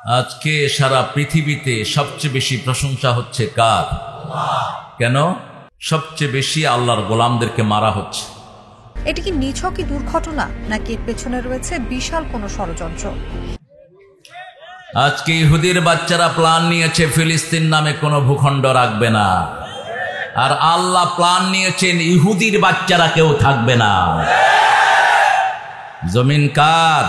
আজকে সারা পৃথিবীতে সবচেয়ে বেশি প্রশংসা হচ্ছে কার? কেন? সবচেয়ে বেশি আল্লাহর গোলামদেরকে মারা হচ্ছে। এটি কি নিছকই দুর্ঘটনা নাকি এর পেছনে রয়েছে বিশাল কোনো ষড়যন্ত্র? আজকে ইহুদির বাচ্চারা প্ল্যান নিয়েছে ফিলিস্তিন নামে কোনো ভূখণ্ড রাখবে না, আর আল্লাহ প্ল্যান নিয়েছেন ইহুদির বাচ্চারা কেউ থাকবে না। জমিন কার?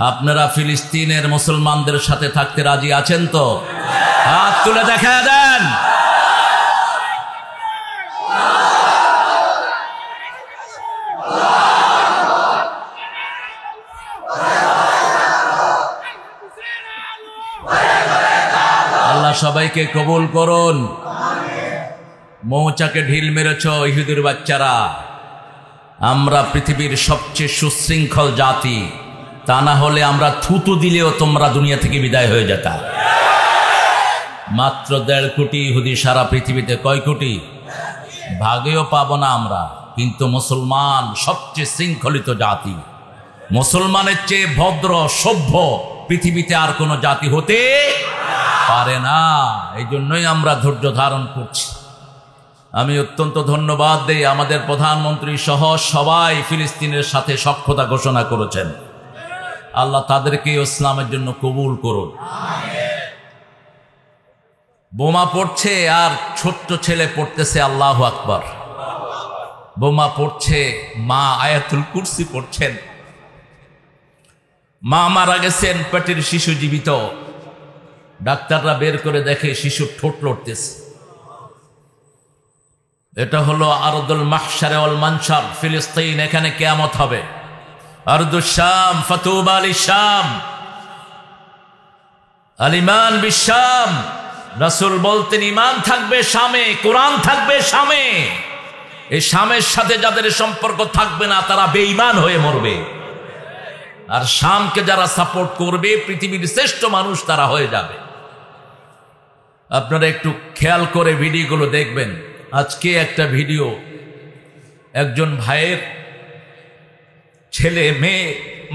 আপনারা ফিলিস্তিনের মুসলমানদের সাথে থাকতে রাজি আছেন তো? হাত তুলে দেখা দেন। আল্লাহ সবাইকে কবুল করুন। মৌচাকে ঢিল মেরেছ ইহুদির বাচ্চারা। আমরা পৃথিবীর সবচেয়ে সুশৃঙ্খল জাতি, তা না হলে আমরা থুতু দিলেও তোমরা দুনিয়া থেকে বিদায় হয়ে যেতা। মাত্র 1.5 কোটি ইহুদি সারা পৃথিবীতে। কয় কোটি? ভাগেও পাবো না আমরা, কিন্তু মুসলমান সবচেয়ে শৃঙ্খলিত জাতি। মুসলমানের চেয়ে ভদ্র সভ্য পৃথিবীতে আর কোনো জাতি হতে পারে না। এই জন্যই আমরা ধৈর্য ধারণ করছি। আমি অত্যন্ত ধন্যবাদ দেই, আমাদের প্রধানমন্ত্রী সহ সবাই ফিলিস্তিনের সাথে সখ্যতা ঘোষণা করেছেন। আল্লাহ তাদেরকে ইসলামের জন্য কবুল করুন। বোমা পড়ছে আর ছোট্ট ছেলে পড়তেছে আল্লাহু আকবার। বোমা পড়ছে, মা আয়াতুল কুরসি পড়ছেন। মা মারা গেছেন, পেটের শিশু জীবিত। ডাক্তাররা বের করে দেখে শিশুর ঠোঁট লড়তেছে। এটা হলো আরদুল মাহশারে ওয়াল মানশার, ফিলিস্তিন। এখানে কিয়ামত হবে। আরদুশ শাম, ফাতুবা লিশ-শাম, আল ঈমান বিশ-শাম। রাসূল বলতেন ঈমান থাকবে শামে, কোরআন থাকবে শামে। এই শামের সাথে যাদের সম্পর্ক থাকবে না তারা বেঈমান হয়ে মরবে, আর শামকে যারা সাপোর্ট করবে পৃথিবীর শ্রেষ্ঠ মানুষ তারা হয়ে যাবে। আপনারা একটু খেয়াল করে ভিডিওগুলো দেখবেন। আজকে একটা ভিডিও, একজন ভাইয়ের ছেলে মেয়ে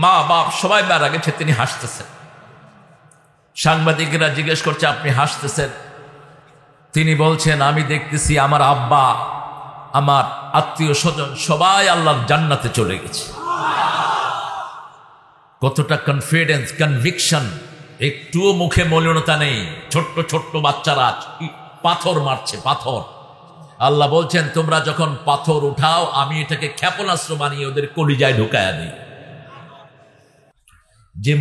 মা বাপ সবাই মারা গেছে, তিনি হাসতেছেন। সাংবাদিকেরা জিজ্ঞেস করছে আপনি হাসতেছেন? তিনি বলছেন আমি দেখতেছি আমার আব্বা, আমার আত্মীয় স্বজন সবাই আল্লাহর জান্নাতে চলে গেছে। কতটা কনফিডেন্স, কনভিকশন, একটুও মুখে মলিনতা নেই। ছোট্ট ছোট্ট বাচ্চারা পাথর মারছে, পাথর। আল্লাহ বলছেন তোমরা যখন পাথর উঠাও আমি এটাকে ক্ষেপণাস্ত্র বানিয়ে ওদের কলিজায় ঢুকায়া দিই। যে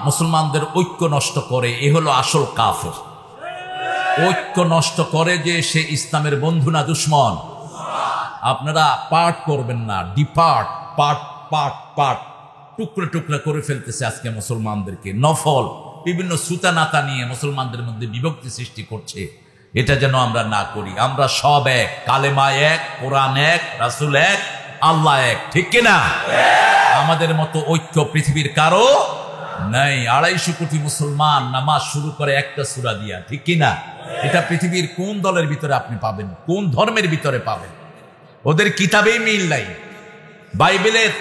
মুসলমানদের ঐক্য নষ্ট করে, এ হলো আসল কাফের। ঐক্য নষ্ট করে যে সে ইসলামের বন্ধু না দুশ্মন। আপনারা পার্ট করবেন না, ডিপার্ট, পার্ট পার্ট পার্ট, টুকরো টুকরা করে ফেলতেছে আজকে মুসলমানদেরকে। নফল বিভিন্ন সুতা নাতা নিয়ে মুসলমানদের মধ্যে বিভক্তি সৃষ্টি করছে। এটা যেন আমরা না করি। আমরা সব এক, কালেমা এক, কোরআন এক, রাসূল এক, আল্লাহ এক, ঠিক কিনা? আমাদের মতো ঐক্য পৃথিবীর কারো নাই। 250 কোটি মুসলমান নামাজ শুরু করে একটা সূরা দিয়া, ঠিক কিনা? এটা পৃথিবীর কোন দলের ভিতরে আপনি পাবেন? কোন ধর্মের ভিতরে পাবেন? ওদের কিতাবেই মিল নাই। বাইবেলের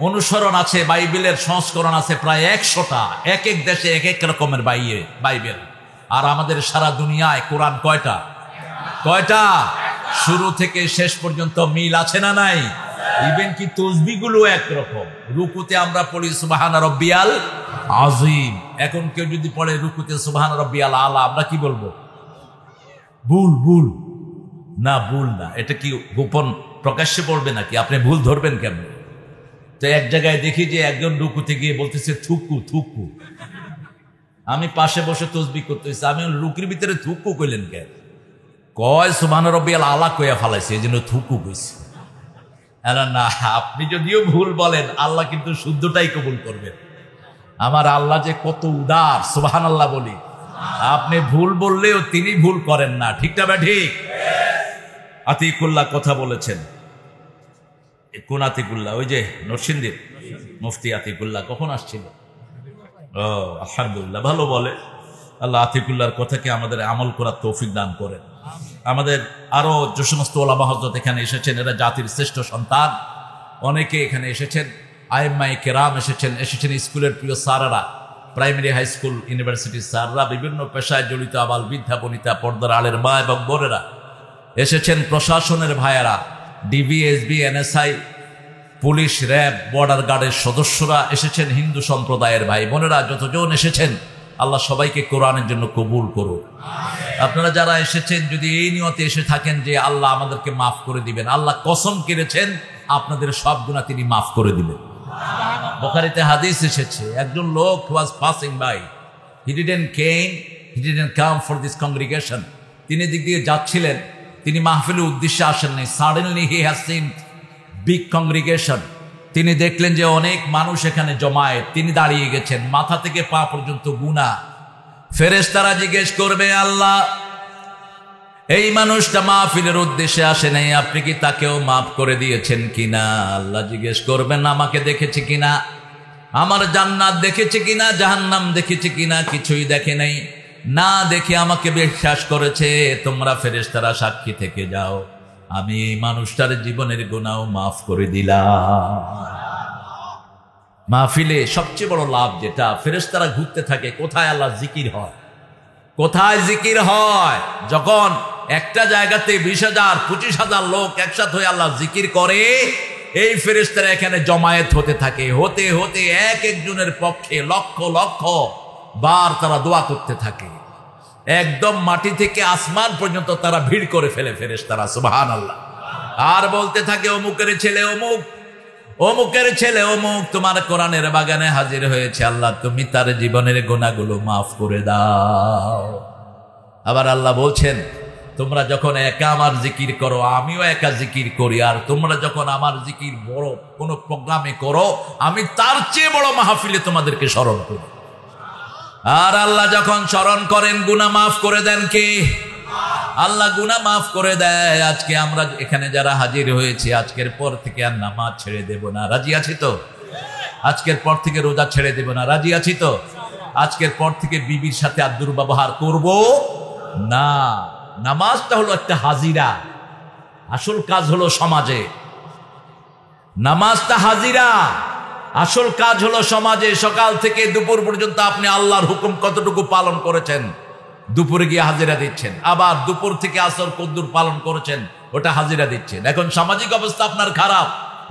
অনুসরণ আছে, বাইবেলের সংস্করণ আছে প্রায় 100টা। এক এক দেশে এক এক রকমের বাইবেল। আর আমাদের সারা দুনিয়ায় কোরআন কয়টা? শুরু থেকে শেষ পর্যন্ত মিল আছে না নাই? ইভেন কি তসবিহগুলো একরকম। রুকুতে আমরা পড়ি সুবহান রাব্বিয়াল আযীম। এখন কেউ যদি পড়ে রুকুতে সুবহান রাব্বিয়াল আলা, আমরা কি বলবো? ভুল না, ভুল না। এটা কি গোপন প্রকাশ্যে পড়বে নাকি? আপনি ভুল ধরবেন কেমন? তো এক জায়গায় দেখি যে একজন রুকুতে গিয়ে বলতেছে থুকু থুকু। আমি পাশে বসে তসবিহ করতেছি। আমি লুকির ভিতরে থুকু কইলেন কেন? কয় সুবহান রাব্বিয়াল আলা কইয়া ফালাইছে, এই জন্য থুকু কইছে। না, আপনি যদিও ভুল বলেন আল্লাহ কিন্তু শুদ্ধটাই কবুল করবেন। আমার আল্লাহ যে কত উদার, সুবহানাল্লাহ বলি। আপনি ভুল বললেও তিনি ভুল করেন না, ঠিক না? ঠিক। আতিকুল্লাহ কথা বলেছেন। কোন আতিকুল্লাহ? ওই যে নরসিংদীর মুফতি আতিকুল্লাহ কখন আসছিল? আলহামদুলিল্লাহ, ভালো বলে। আল্লাহ আতিকুল্লাহর কথাকে আমাদের আমল করার তৌফিক দান করেন। আমাদের আরো যে সমস্ত ওলামা হযরত এখানে এসেছেন, এরা জাতির শ্রেষ্ঠ সন্তান। অনেকে এখানে এসেছেন, আইম্মায়ে কেরাম এসেছেন স্কুলের প্রিয় স্যারেরা। প্রাইমারি হাই স্কুল ইউনিভার্সিটি স্যাররা, বিভিন্ন পেশায় জড়িত আবাল বৃদ্ধা বনিতা, পর্দার আলের মা এবং বোনেরা এসেছেন, প্রশাসনের ভাইয়েরা, ডিবিএসবি, এনএসআই, পুলিশ, র্যাব, বর্ডার গার্ডের সদস্যরা এসেছেন, হিন্দু সম্প্রদায়ের ভাই বোনেরা যতজন এসেছেন, আল্লাহ সবাইকে কোরআনের জন্য কবুল করুন। আপনারা যারা এসেছেন যদি এই নিয়তে এসে থাকেন যে আল্লাহ আমাদেরকে মাফ করে দিবেন, আল্লাহ কসম কেড়েছেন আপনাদের সব গুনাহ তিনি মাফ করে দিবেন। বুখারীতে হাদিস এসেছে, একজন লোক was passing by, he didn't come for this congregation. তিনি দিক দিয়ে যাচ্ছিলেন, তিনি মাহফিলের উদ্দেশ্যে আসেন নাই। Suddenly he has seen big congregation. তিনি দেখলেন যে অনেক মানুষ এখানে জমায়েত, তিনি দাঁড়িয়ে গেছেন, মাথা থেকে পা পর্যন্ত গুনাহ। ফেরেশতারা জিজ্ঞেস করবে, আল্লাহ এই মানুষটা মাহফিলের উদ্দেশ্যে আসে নাই, আপনি কি তাকেও মাফ করে দিয়েছেন কিনা? আল্লাহ জিজ্ঞেস করবেন, আমাকে দেখেছে কিনা, আমার জান্নাত দেখেছে কিনা, জাহান্নাম দেখেছে কিনা? কিছুই দেখে নাই, না দেখে আমাকে বিশ্বাস করেছে। তোমরা ফেরেশতারা সাক্ষী থেকে যাও, আমি এই মানুষটার জীবনের গুনাহ মাফ করে দিলাম। মাহফিলে সবচেয়ে বড় লাভ যেটা, ফেরেশতারা ঘুরতে থাকে, কোথায় আল্লাহ জিকির হয়, কোথায় জিকির হয়। যখন একটা জায়গাতে 20,000 25,000 লোক একসাথে হয়ে আল্লাহ জিকির করে, এই ফেরেশতারা এখানে জমায়েত হতে থাকে, হতে হতে এক একজনের পক্ষে লক্ষ লক্ষ বার তারা দোয়া করতে থাকে, একদম মাটি থেকে আসমান পর্যন্ত তারা ভিড় করে ফেলে ফেরেশতারা, সুবহানাল্লাহ। আর বলতে থাকে, অমুকের ছেলে অমুক, অমুকের ছেলে অমুক তোমার কোরআনের বাগানে হাজির হয়েছে, আল্লাহ তুমি তার জীবনের গুনাহগুলো মাফ করে দাও। আবার আল্লাহ বলছেন, তোমরা যখন একা আমার জিকির করো, আমিও একা জিকির করি, আর তোমরা যখন আমার জিকির বড় কোনো প্রোগ্রামে করো, আমি তার চেয়ে বড় মাহফিলে তোমাদেরকে স্মরণ করি। আর আল্লাহ যখন স্মরণ করেন, গুনাহ মাফ করে দেন কে? আল্লাহ গুনাহ মাফ করে দেয়। আজকে আমরা এখানে যারা হাজির হয়েছি, আজকের পর থেকে আর নামাজ ছেড়ে দেব না, রাজি আছি তো? আজকের পর থেকে রোজা ছেড়ে দেব না, রাজি আছি তো? আজকের পর থেকে বিবির সাথে আর দুর্ব্যবহার করব না। নামাজটা হলো একটা হাজিরা, আসল কাজ হলো সমাজে। নামাজটা হাজিরা, আসল কাজ হলো সমাজে। সকাল থেকে দুপুর পর্যন্ত আপনি আল্লাহর হুকুম কতটুকু পালন করেছেন, দুপুরে গিয়ে হাজিরা দিচ্ছেন। আবার দুপুর থেকে আসর কদ্দুর পালন করেছেন, ওটা হাজিরা দিচ্ছেন। এখন সামাজিক অবস্থা আপনার খারাপ,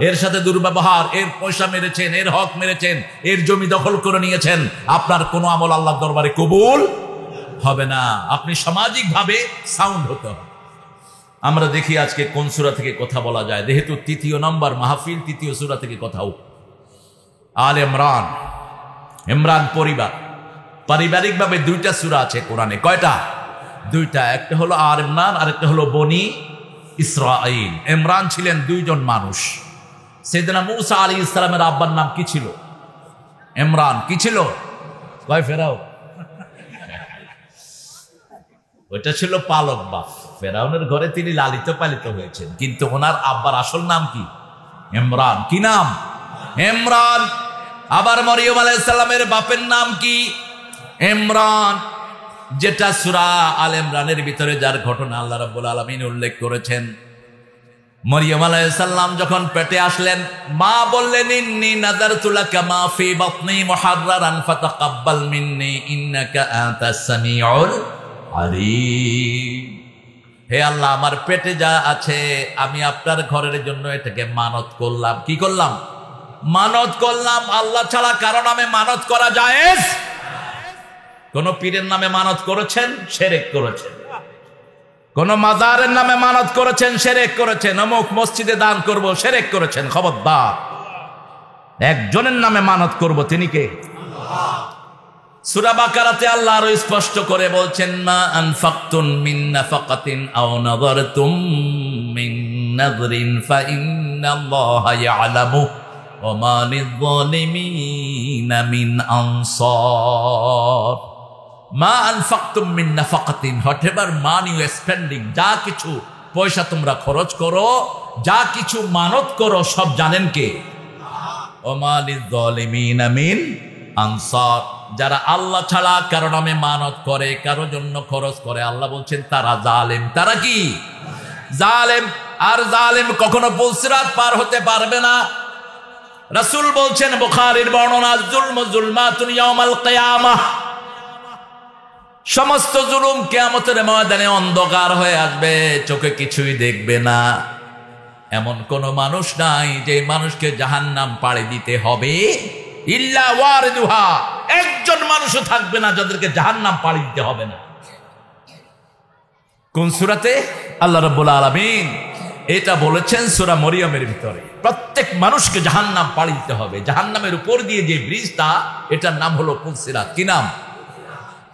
এর সাথে দুর্ব্যবহার, এর পয়সা মেরেছেন, এর হক মেরেছেন, এর জমি দখল করে নিয়েছেন, আপনার কোনো আমল আল্লাহর দরবারে কবুল হবে না। আপনি সামাজিক ভাবে সাউন্ড হতে হবে। আমরা দেখি আজকে কোন সূরা থেকে কথা বলা যায়, যেহেতু 3য় নম্বর মাহফিল, 3য় সূরা থেকে কথা হোক। আল ইমরান, ইমরান পরিবার, পারিবারিকভাবে 2টা সূরা আছে কোরআনে। কয়টা? 2টা। একটা হলো আল ইমরান, আর একটা হলো বনি ইসরাঈল। ইমরান ছিলেন 2 জন মানুষ। সাইয়েদনা মূসা আলাইহিস সালামের আব্বার নাম কি ছিল? ইমরান। কি ছিল? কয় ফেরাও? ওইটা ছিল পালক বাপ। ফেরাউনের ঘরে তিনি লালিত পালিত হয়েছেন, কিন্তু ওনার আব্বার আসল নাম কি? ইমরান। কি নাম? ইমরান। আবার মরিয়ম আলাইহিস সালামের বাপের নাম কি? ইমরান। যেটা সূরা আল ইমরানের ভিতরে যার ঘটনা আল্লাহ রাব্বুল আলামিন উল্লেখ করেছেন। মরিয়ম আলাইহিস সালাম যখন পেটে আসলেন, মা বললেন, ইন্নী নাযারতু লাকা মা ফি বাতনি মুহাররারান ফাতাকাব্বাল মিন্নী ইন্নাকা আনতাস সামিউল আলিম। হে আল্লাহ, আমার পেটে যা আছে আমি আপনার ঘরের জন্য এটাকে মানত করলাম। কি করলাম? মানত করলাম। আল্লাহ ছাড়া কারো নামে মানত করা জায়েজ? কোন পীরের নামে মানত করেছেন, শিরক করেছেন। কোন মাজারের নামে মানত করেছেন, শিরক করেছেন। অমুক মসজিদে দান করব, শিরক করেছেন। খবরদার, একজনের নামে মানত করব, তিনি কে? আল্লাহ। সূরা বাকারাতে আল্লাহ আরো স্পষ্ট করে বলছেন, মা আনফাকতুম মিন নাফাকাতিন আও নাযারতুম মিন নাযরিন ফা ইন্নাল্লাহা ইয়ালামু ওয়া মা লিয-যালিমিনা মিন আনসার। মা আনফাকতুম মিন নাফাকাতিন, হোয়াটএভার মানি ইউ স্পেন্ডিং, যা কিছু পয়সা তোমরা খরচ করো, যা কিছু মানত করো, সব জানেন কে? ওয়া মা লিয-যালিমিনা মিন আনসার। যারা আল্লাহ ছাড়া কারো নামে মানত করে, কারো জন্য খরচ করে, আল্লাহ বলছেন তারা জালেম। তারা কি? জালেম। আর জালেম কখনো পুলসিরাত পার হতে পারবে না। রাসূল বলছেন, বুখারীর বর্ণনা, যুলমু যুলমাতুন ইয়াউমাল কিয়ামাহ, সমস্ত জুলুম কিয়ামতের ময়দানে অন্ধকার হয়ে আসবে, চোখে কিছুই দেখবে না। এমন কোন মানুষ নাই যে মানুষকে জাহান্নাম পাড়ি দিতে হবে, ইল্লা ওয়ারিদুহা, একজন মানুষও থাকবে না যাদেরকে জাহান্নাম পাড়ি দিতে হবে না। কোন সূরাতে? আল্লাহ রাব্বুল আলামিন এটা বলেছেন সূরা মরিয়মের ভিতরে। প্রত্যেক মানুষকে জাহান্নাম পাড়ি দিতে হবে। জাহান্নামের উপর দিয়ে যে ব্রিজটা, এটার নাম হলো পুলসিরাত। কি নাম?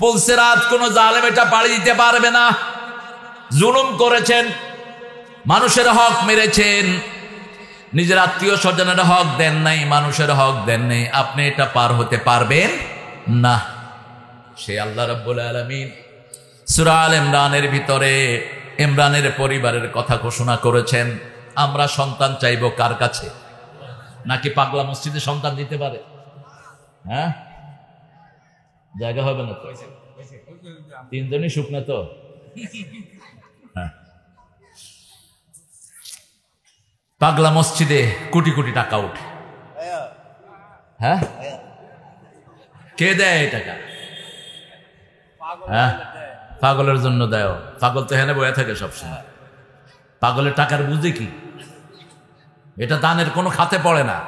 পুলসিরাত। কোন জালেম এটা পাড়ি দিতে পারবে না। জুলুম করেছেন, মানুষের হক মেরেছেন, নিজের আত্মীয় স্বজনের হক দেন নাই, মানুষের হক দেন নাই, আপনি এটা পার হতে পারবেন না। সে আল্লাহ রাব্বুল আলামিন সূরা আল ইমরানের ভিতরে ইমরানের পরিবারের কথা ঘোষণা করেছেন। আমরা সন্তান চাইব কার কাছে? নাকি পাগলা মসজিদে সন্তান দিতে পারে? হ্যাঁ, জায়গা হবে না তো, তিনজনই শুকনা তো। হ্যাঁ, পাগলা মসজিদে কোটি কোটি টাকা উঠে। হ্যাঁ, কে দেয় এই টাকা? হ্যাঁ, পাগলের জন্য দেয়। পাগল তো হেনে বয়ে থাকে সবসময়। পাগলের টাকার বুঝে কি? এটা দানের কোনো খাতে পড়ে না।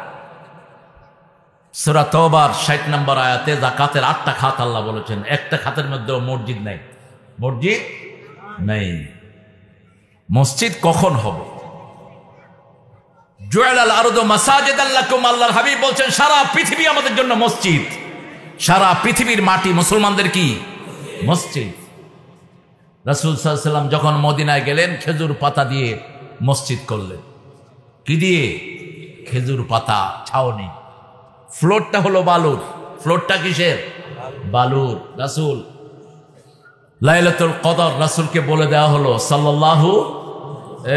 সূরা তওবার 60 নম্বর আয়াতে যাকাতের 8টা খাত আল্লাহ বলেছেন, একটা খাতের মধ্যে মসজিদ নাই। মসজিদ নেই। মসজিদ কখন হবে? জুআলাল আরদু মাসাজিদাল লাকুম, আল্লাহর হাবিব বলছেন সারা পৃথিবী আমাদের জন্য মসজিদ। সারা পৃথিবীর মাটি মুসলমানদের কি? মসজিদ। রাসূল সাল্লাল্লাহু আলাইহি ওয়াসাল্লাম যখন মদিনায় গেলেন, খেজুর পাতা দিয়ে মসজিদ করলেন। কি দিয়ে? খেজুর পাতা ছাউনি। ফ্লোরটা হলো বালুর। ফ্লোরটা কিসের? বালুর। রাসূল লাইলাতুল কদর রাসূলকে বলে দেওয়া হলো সাল্লাল্লাহু,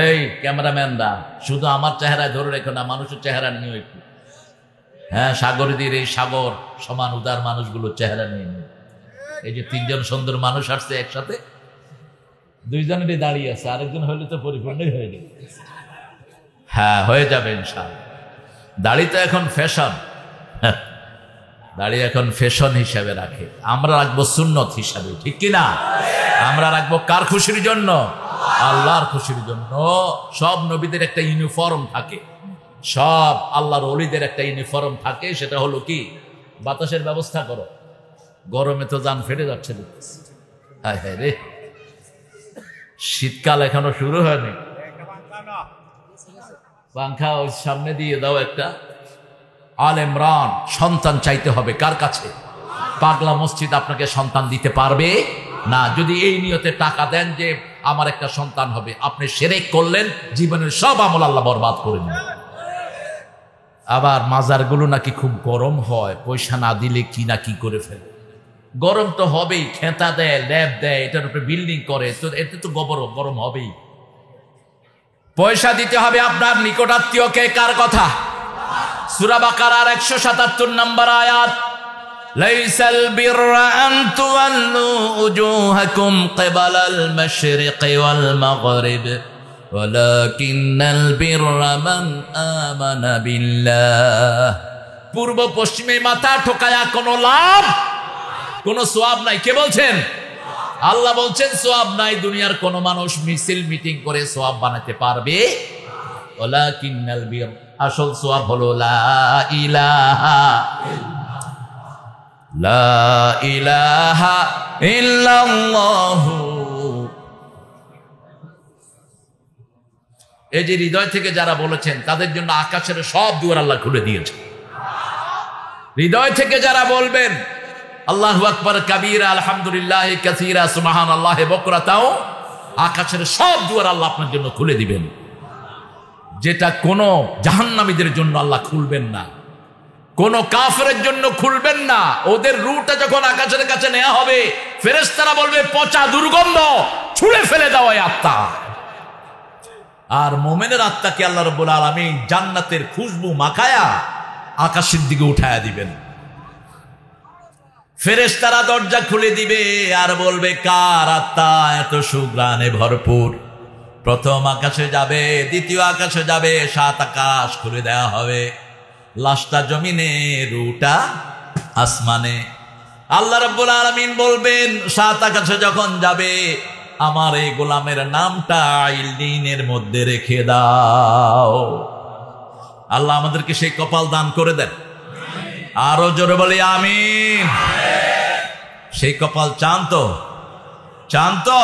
এই ক্যামেরাম্যানরা শুধু আমার চেহারায় ধরে রেখো না, মানুষের চেহারা নিয়ে একটু। হ্যাঁ, সাগরীদের এই সাগর সমান উদার মানুষগুলোর চেহারা নিয়ে নিয়ে। এই যে তিনজন সুন্দর মানুষ আসছে একসাথে, দুইজনেরই দাঁড়িয়ে আছে, আরেকজন হইলে তো পরিপূর্ণই হয়ে যাবে। হ্যাঁ, হয়ে যাবে ইনশাআল্লাহ। দাড়ি তো এখন ফ্যাশন, দাড়ি এখন ফ্যাশন হিসাবে রাখে। আমরা রাখবো সুন্নত হিসাবে, ঠিক কিনা? আমরা রাখবো কার খুশির জন্য? আল্লাহর খুশির জন্য। সব নবীদের একটা ইউনিফর্ম থাকে, সব আল্লাহর ওলিদের একটা ইউনিফর্ম থাকে। সেটা হলো কি? বাতাসের ব্যবস্থা করো। গরমে তো জান ফেটে যাচ্ছে। হায় হায় রে, শীতকাল এখনো শুরু হয়নি। পাংখা ওই সামনে দিয়ে দাও একটা। আল ইমরান, সন্তান চাইতে হবে কার কাছে? পাগলা মসজিদ আপনাকে সন্তান দিতে পারবে না। যদি এই নিয়তে টাকা দেন যে আমার একটা সন্তান হবে, আপনি শিরক করলেন, জীবনের সব আমল আল্লাহ বরবাদ করে দিলেন। আবার মাজারগুলো নাকি খুব গরম হয়, পয়সা না দিলে কি না কি করে ফেলে। গরম তো হবেই, খেতা দেয়, ল্যাব দেয়, এটার উপরে বিল্ডিং করে, তো এতে তো গরম হবেই। পয়সা দিতে হবে আপনার নিকটাত্মীয়কে। কার কথা? সূরা বাকারার 177 নম্বর আয়াত, লাইসাল বিররা আন তুওয়াল্লু উজুহাকুম কিবালাল মাশরিকি ওয়াল মাগরিব ওয়ালাকিন্নাল বিররা মান আমানা বিল্লাহ। পূর্ব পশ্চিমে মাথা ঠোকায়া কোনো লাভ, কোনো সওয়াব নাই। কে বলছেন? আল্লাহ বলছেন সওয়াব নাই। দুনিয়ার কোন মানুষ মিছিল মিটিং করে সওয়াব বানাতে পারবে? ওয়ালাকিন্নাল বির, আসল সওয়াব হলো লা ইলাহা ইল্লাল্লাহু। এই যে হৃদয় থেকে যারা বলেছেন, তাদের জন্য আকাশের সব দুয়ার আল্লাহ খুলে দিয়েছে। হৃদয় থেকে যারা বলবেন আল্লাহু আকবার কাবীরা, আলহামদুলিল্লাহ কাসীরা, সুবহানাল্লাহ বুকরাতাও, আকাশের সব দুয়ার আল্লাহ আপনার জন্য খুলে দিবেন। যেটা কোন জাহান্নামীদের জন্য আল্লাহ খুলবেন না, কোন কাফেরের জন্য খুলবেন না। ওদের রূহটা যখন আকাশের কাছে নেওয়া হবে, ফেরেশতারা বলবে পচা দুর্গন্ধ, ছুঁড়ে ফেলে দাও এই আত্মা। আর মুমিনের আত্মাকে আল্লাহ রাব্বুল আলামিন জান্নাতের খুশবু মাখায়া আকাশের দিকে উঠায়া দিবেন। ফেরেশতারা দরজা খুলে দিবে আর বলবে, কার আত্মা এত সুঘ্রাণে ভরপুর? প্রথম আকাশে যাবে, দ্বিতীয় আকাশে যাবে, 7 আকাশ খুলে দেওয়া হবে। লাশটা জমিনে, রুটা আসমানে। আল্লাহ রাব্বুল আলামিন বলবেন 7 আকাশে যখন যাবে, আমার এই গোলামের নামটা ইল্লিনের মধ্যে রেখে দাও। আল্লাহ আমাদেরকে সেই কপাল দান করে দেন। আরো জোরে বলি আমিন। সেই কপাল চান তো? চান তো?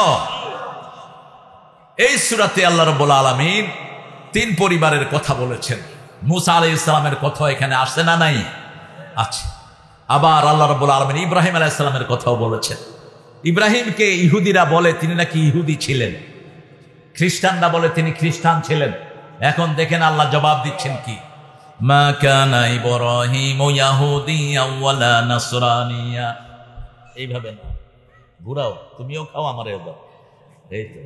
এই সূরাতে আল্লাহ রাব্বুল আলামিন 3 পরিবারের কথা বলেছেন। মুসা আলাইহিস সালামের কথা এখানে আসছে না নাই? আছে। আবার আল্লাহ রাব্বুল আলামিন ইব্রাহিম আলাইহিস সালামের কথাও বলেছেন। ইব্রাহিমকে ইহুদিরা বলে তিনি নাকি ইহুদি ছিলেন, খ্রিস্টানরা বলে তিনি খ্রিস্টান ছিলেন। এখন দেখেন আল্লাহ জবাব দিচ্ছেন কি, মা কানা ইব্রাহিম ইয়াহুদিয়া ওয়ালা নাসরানিয়া। এইভাবে না, ঘুরাও, তুমিও খাও আমারও দাও। এই তো,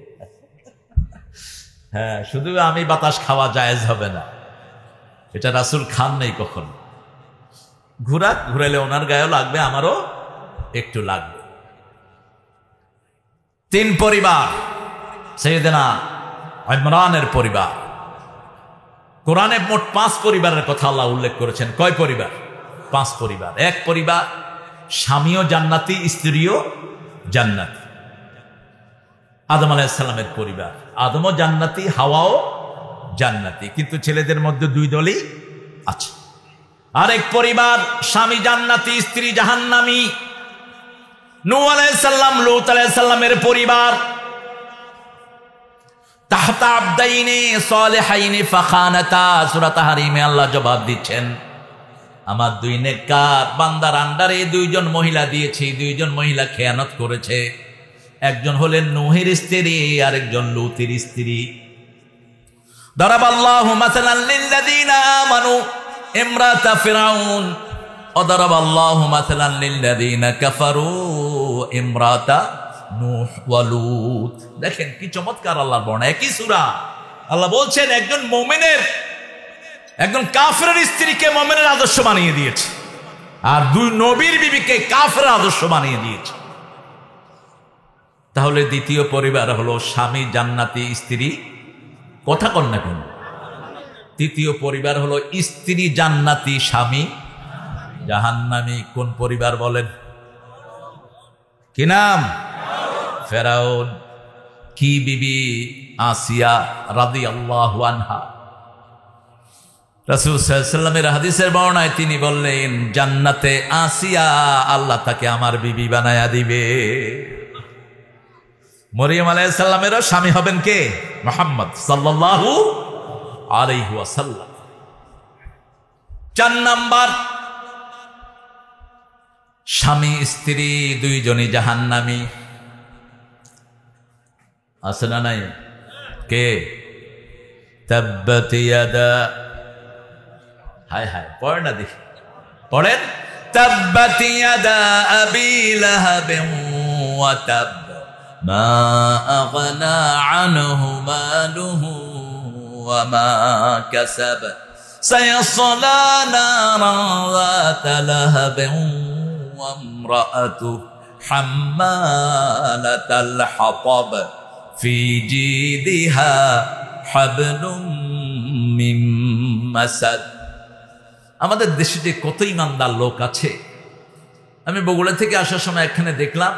হ্যাঁ, শুধু আমি বাতাস খাওয়া জায়েজ হবে না, এটা রাসূল খান নেই কখনো। ঘুরাইলে ওনার গায়েও লাগবে, আমারও একটু লাগবে। 3 পরিবার, সাইয়েদনা ইমরানের পরিবার। কোরআনে মোট 5 পরিবারের কথা আল্লাহ উল্লেখ করেছেন। কয় পরিবার? 5 পরিবার। এক পরিবার স্বামীও জান্নাতি, স্ত্রীও জান্নাতি, আদম আলাইহিস সালামের পরিবার। আদমও জান্নাতি, হাওয়াও জান্নাতি, কিন্তু ছেলেদের মধ্যে 2 দলই আছে। আরেক পরিবার স্বামী জান্নাতি, স্ত্রী জাহান্নামী। নূহ আলাইহিস সালাম, লূত আলাইহিস সালামের পরিবার। তাহতা আবদাইনি সালিহাইনি ফাখানাতা, সূরা তাহরিমে আল্লাহ জবাব দিচ্ছেন, আমার 2 নেককার বান্দার আন্ডারে 2 জন মহিলা দিয়েছি, 2 জন মহিলা খেয়ানত করেছে। একজন হলেন নূহের স্ত্রী, আরেকজন লূতের স্ত্রী। দারাবাল্লাহু মাসালান লিল্লাযিনা আমানু ইমরাতা ফিরাউন ওয়া দারাবাল্লাহু মাসালান লিল্লাযিনা কাফারু ইমরাতা নূহ ওয়া লূত। দেখেন কি চমৎকার আল্লাহর বর্ণনা, একই সূরা। আল্লাহ বলছেন একজন মুমিনের, একজন কাফেরের স্ত্রীকে মুমিনের আদর্শ বানিয়ে দিয়েছে, আর 2 নবীর বিবিকে কাফেরের আদর্শ বানিয়ে দিয়েছে। তাহলে দ্বিতীয় পরিবার হলো স্বামী জান্নাতি, স্ত্রী কথা কন না কেন? তৃতীয় পরিবার হলো স্ত্রী জান্নাতি, স্বামী জাহান্নামী। কোন পরিবার বলেন? কি নাম? ফেরাউন। কি বিবি? আসিয়া রাদিয়াল্লাহু আনহা। রাসূল সাল্লাল্লাহু আলাইহি ওয়াসাল্লামের হাদিসের বর্ণনায় তিনি বললেন, জান্নাতে আসিয়া আল্লাহ তাকে আমার বিবি বানায়া দিবে। মরিয়ম আলাইহিস সালামেরও স্বামী হবেন কে? মুহাম্মদ সাল্লাল্লাহু আলাইহি ওয়াসাল্লাম। 4 নাম্বার, স্বামী স্ত্রী 2 জনই জাহান্নামী। আছে না নাই? কে? তাব্বাত ইয়াদা, হায় হায়, পড়েন না দেখি, পড়েন। তাব্বাত ইয়াদা আবি লাহাবিন ওয়া তাব মা আগনা আনহু মালুহু ওয়া মা কাসাব সায়াসলা নারান যাতা লাহাবিন ওয়া ইমরাআতুহু হাম্মালাতাল হাতাব ফি জিদিহা হাবলুম মিন মাসাদ। আমাদের দেশে যে কত ইমানদার লোক আছে। আমি বগুড়া থেকে আসার সময় এখানে দেখলাম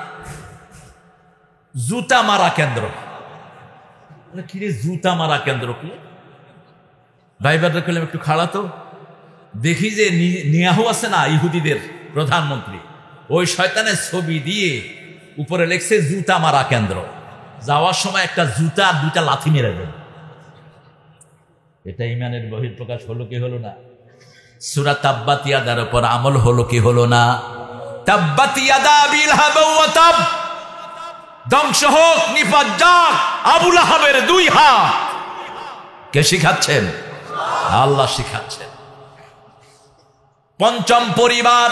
জুতা মারা কেন্দ্র। কি রে জুতা মারা কেন্দ্র? কি ড্রাইভাররা করলাম একটু খাড়া তো দেখি, যে নিয়াহু আছে না ইহুদিদের প্রধানমন্ত্রী, ওই শয়তানের ছবি দিয়ে উপরে লেখছে জুতা মারা কেন্দ্র। যাওয়ার সময় একটা জুতা আর 2টা লাথি মেরে দেন। এটা ইমানের বহিঃপ্রকাশ হলো কি হলো না? সূরা তাব্বাত ইয়াদার উপর আমল হলো কি হলো না? তাব্বাত ইয়াদা আবি লাহাব ওয়া তাব, ধ্বংস হোক, নিপাত যাক আবু লাহাবের 2 হাত। কে শিখাচ্ছেন? আল্লাহ শিখাচ্ছেন। 5ম পরিবার,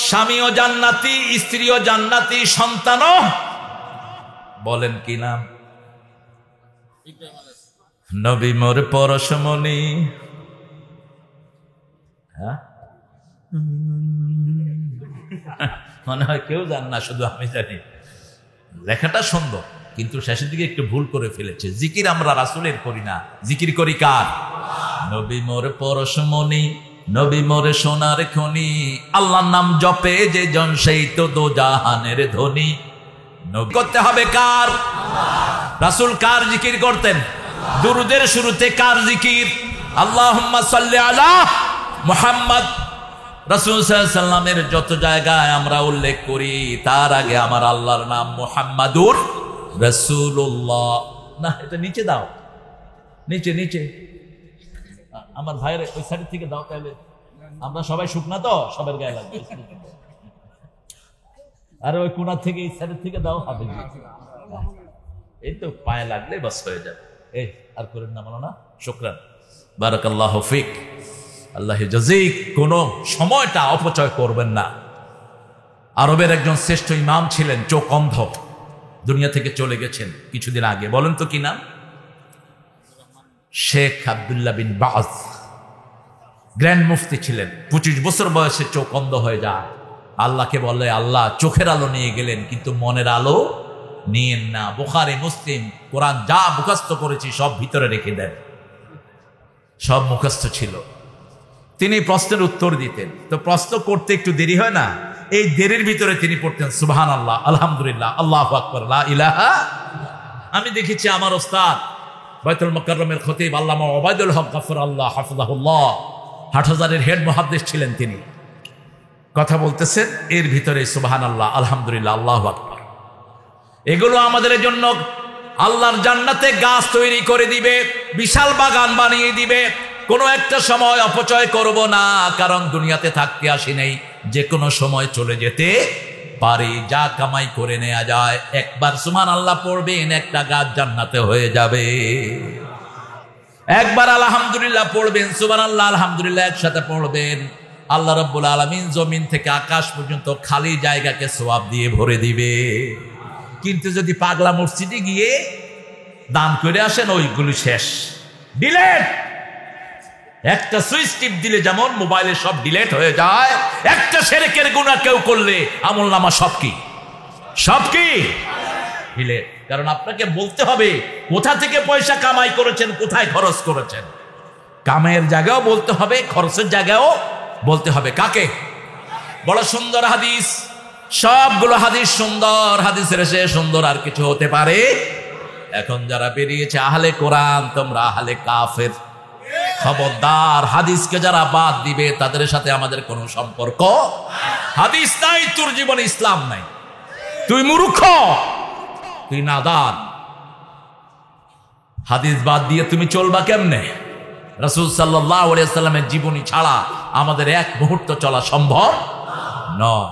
স্বামীও জান্নাতি, স্ত্রীও জান্নাতি, সন্তানও। বলেন কি নাম? নবী মোর পরশমণি। হ্যাঁ, মনে হয় কেউ জান না, শুধু আমি জানি। লেখাটা সুন্দর, কিন্তু শেষের দিকে একটু ভুল করে ফেলেছে। জিকির আমরা রাসূলের করি না, জিকির করি কার? নবী মোর পরশমণি নবী মোরে সোনার খনি, আল্লাহর নাম জপে যে জন সেই তো দো জাহানের ধনী। নবী করতে হবে কার? রাসূল কার জিকির করতেন? দুরুদের শুরুতে কার জিকির? আল্লাহুম্মা সাল্লি আলা মুহাম্মদ। রাসূল সাল্লাল্লাহু আলাইহি সাল্লামের যত জায়গায় আমরা উল্লেখ করি তার আগে আমার আল্লাহর নাম মুহাম্মাদুর রাসূলুল্লাহ। না, এটা নিচে দাও, নিচে নিচে আমার ভাইয়ের ওই সাইড থেকে দাও, তাহলে আমরা সবাই শুকনা তো সবার গায়ে লাগবে। আর ওই কোণার থেকে এই সাইড থেকে দাও, হাতে এই তো পায়ে লাগলে বাস হয়ে যাবে। এই আর করেন না মানো না, শুকরান, বারাকাল্লাহু ফিক, আল্লাহ জাযাক। কোন সময়টা অপচয় করবেন না। আরবের একজন শ্রেষ্ঠ ইমাম ছিলেন, চোখ অন্ধ, দুনিয়া থেকে চলে গেছেন কিছুদিন আগে। বলেন তো কি নাম? শেখ আব্দুল্লাহ বিন বাজ, গ্র্যান্ড মুফতি ছিলেন। 25 বছর বয়সে চোখ অন্ধ হয়ে যায়। আল্লাহকে বলে, আল্লাহ চোখের আলো নিয়ে গেলেন কিন্তু মনের আলো নিয়েন না। বুখারী, মুসলিম, কোরআন যা মুখস্থ করেছি সব ভিতরে রেখে দেন। সব মুখস্থ ছিল। তিনি প্রশ্নের উত্তর দিতেন, তো প্রশ্ন করতে একটু দেরি হয় না, এই দেরির ভিতরে তিনি পড়তেন সুবহানাল্লাহ, আলহামদুলিল্লাহ, আল্লাহু আকবার, লা ইলাহা। আমি দেখেছি আমার ওস্তাদ বাইতুল মুকাররমের খতিব আল্লামা ওবায়দুল হক গফরুল্লাহ হাফিজাহুল্লাহ, হাটহাজারের হেড মুহাদ্দিস ছিলেন। তিনি কথা বলতেছেন, এর ভিতরে সুবহানাল্লাহ, আলহামদুলিল্লাহ, আল্লাহু আকবার। এগুলো আমাদের জন্য আল্লাহর জান্নাতে গাছ তৈরি করে দিবে, বিশাল বাগান বানিয়ে দিবে। কোনো একটা সময় অপচয় করব না, কারণ দুনিয়াতে থাকতে আসি নাই, যে কোনো সময় চলে যেতে পারি। যা কামাই করে নেওয়া যায়, একবার সুবহানাল্লাহ পড়বেন, একটা গাছ জান্নাতে হয়ে যাবে। একবার আলহামদুলিল্লাহ পড়বেন, সুবহানাল্লাহ আলহামদুলিল্লাহ একসাথে পড়বেন, আল্লাহ রাব্বুল আলামিন জমিন থেকে আকাশ পর্যন্ত খালি জায়গাকে সওয়াব দিয়ে ভরে দিবে। কিন্তু যদি পাগলা মসজিদে গিয়ে দান করে আসেন, ওইগুলি শেষ, ডিলেট। একটা সুইচ টিপ দিলে যেমন মোবাইলে সব ডিলেট হয়ে যায়, একটা শিরকের গুনাহ কেউ করলে আমলনামা সব কি ডিলেট। কারণ আপনাকে বলতে হবে কোথা থেকে পয়সা কামাই করেছেন, কোথায় খরচ করেছেন। কামাইয়ের জায়গাও বলতে হবে, খরচের জায়গাও বলতে হবে। কাকে? বড় সুন্দর হাদিস, সবগুলো হাদিস সুন্দর, হাদিসের এসে সুন্দর আর কিছু হতে পারে। এখন যারা বেরিয়েছে আহলে কোরআন, তোমরা আহলে কাফের। খবরদার, হাদিসকে যারা বাদ দিবে তাদের সাথে আমাদের কোনো সম্পর্ক। হাদিস নাই, তোর জীবনে ইসলাম নাই, তুই মূর্খ, তুই নাদান। হাদিস বাদ দিয়ে তুমি চলবা কেমনে? রাসূল সাল্লাল্লাহু আলাইহি ওয়াসাল্লামের জীবনী ছাড়া আমাদের এক মুহূর্ত চলা সম্ভব নয়।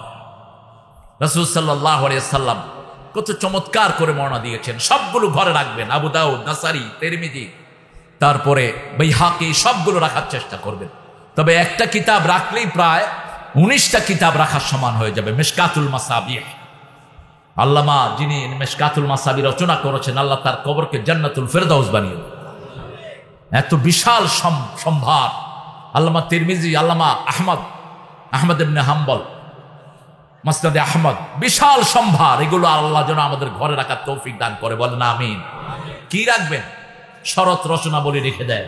রাসূল সাল্লাল্লাহু আলাইহি ওয়াসাল্লাম কত চমৎকার করে বর্ণনা দিয়েছেন, সবগুলো ঘরে রাখবেন। আবু দাউদ, নাসাই, তিরমিজি, তারপরে বাইহাকি, সবগুলো রাখার চেষ্টা করবেন। তবে একটা কিতাব রাখলেই প্রায় 19টা কিতাব রাখার সমান হয়ে যাবে। মিশকাতুল মাসাবিহ, আল্লামা যিনি মিশকাতুল মাসাবিহ রচনা করেছেন, আল্লাহ তার কবরকে জান্নাতুল ফেরদাউস বানিয়ে। এত বিশাল সম্ভার। আল্লামা তিরমিজি, আল্লামা আহমদ ইবনে হাম্বল, মাসনাদে আহমদ, বিশাল সম্ভার। এগুলো আল্লাহ যেন আমাদের ঘরে রাখার তৌফিক দান করে, বলেন আমিন। কি রাখবেন? শরৎ রচনা বলে রেখে দেয়।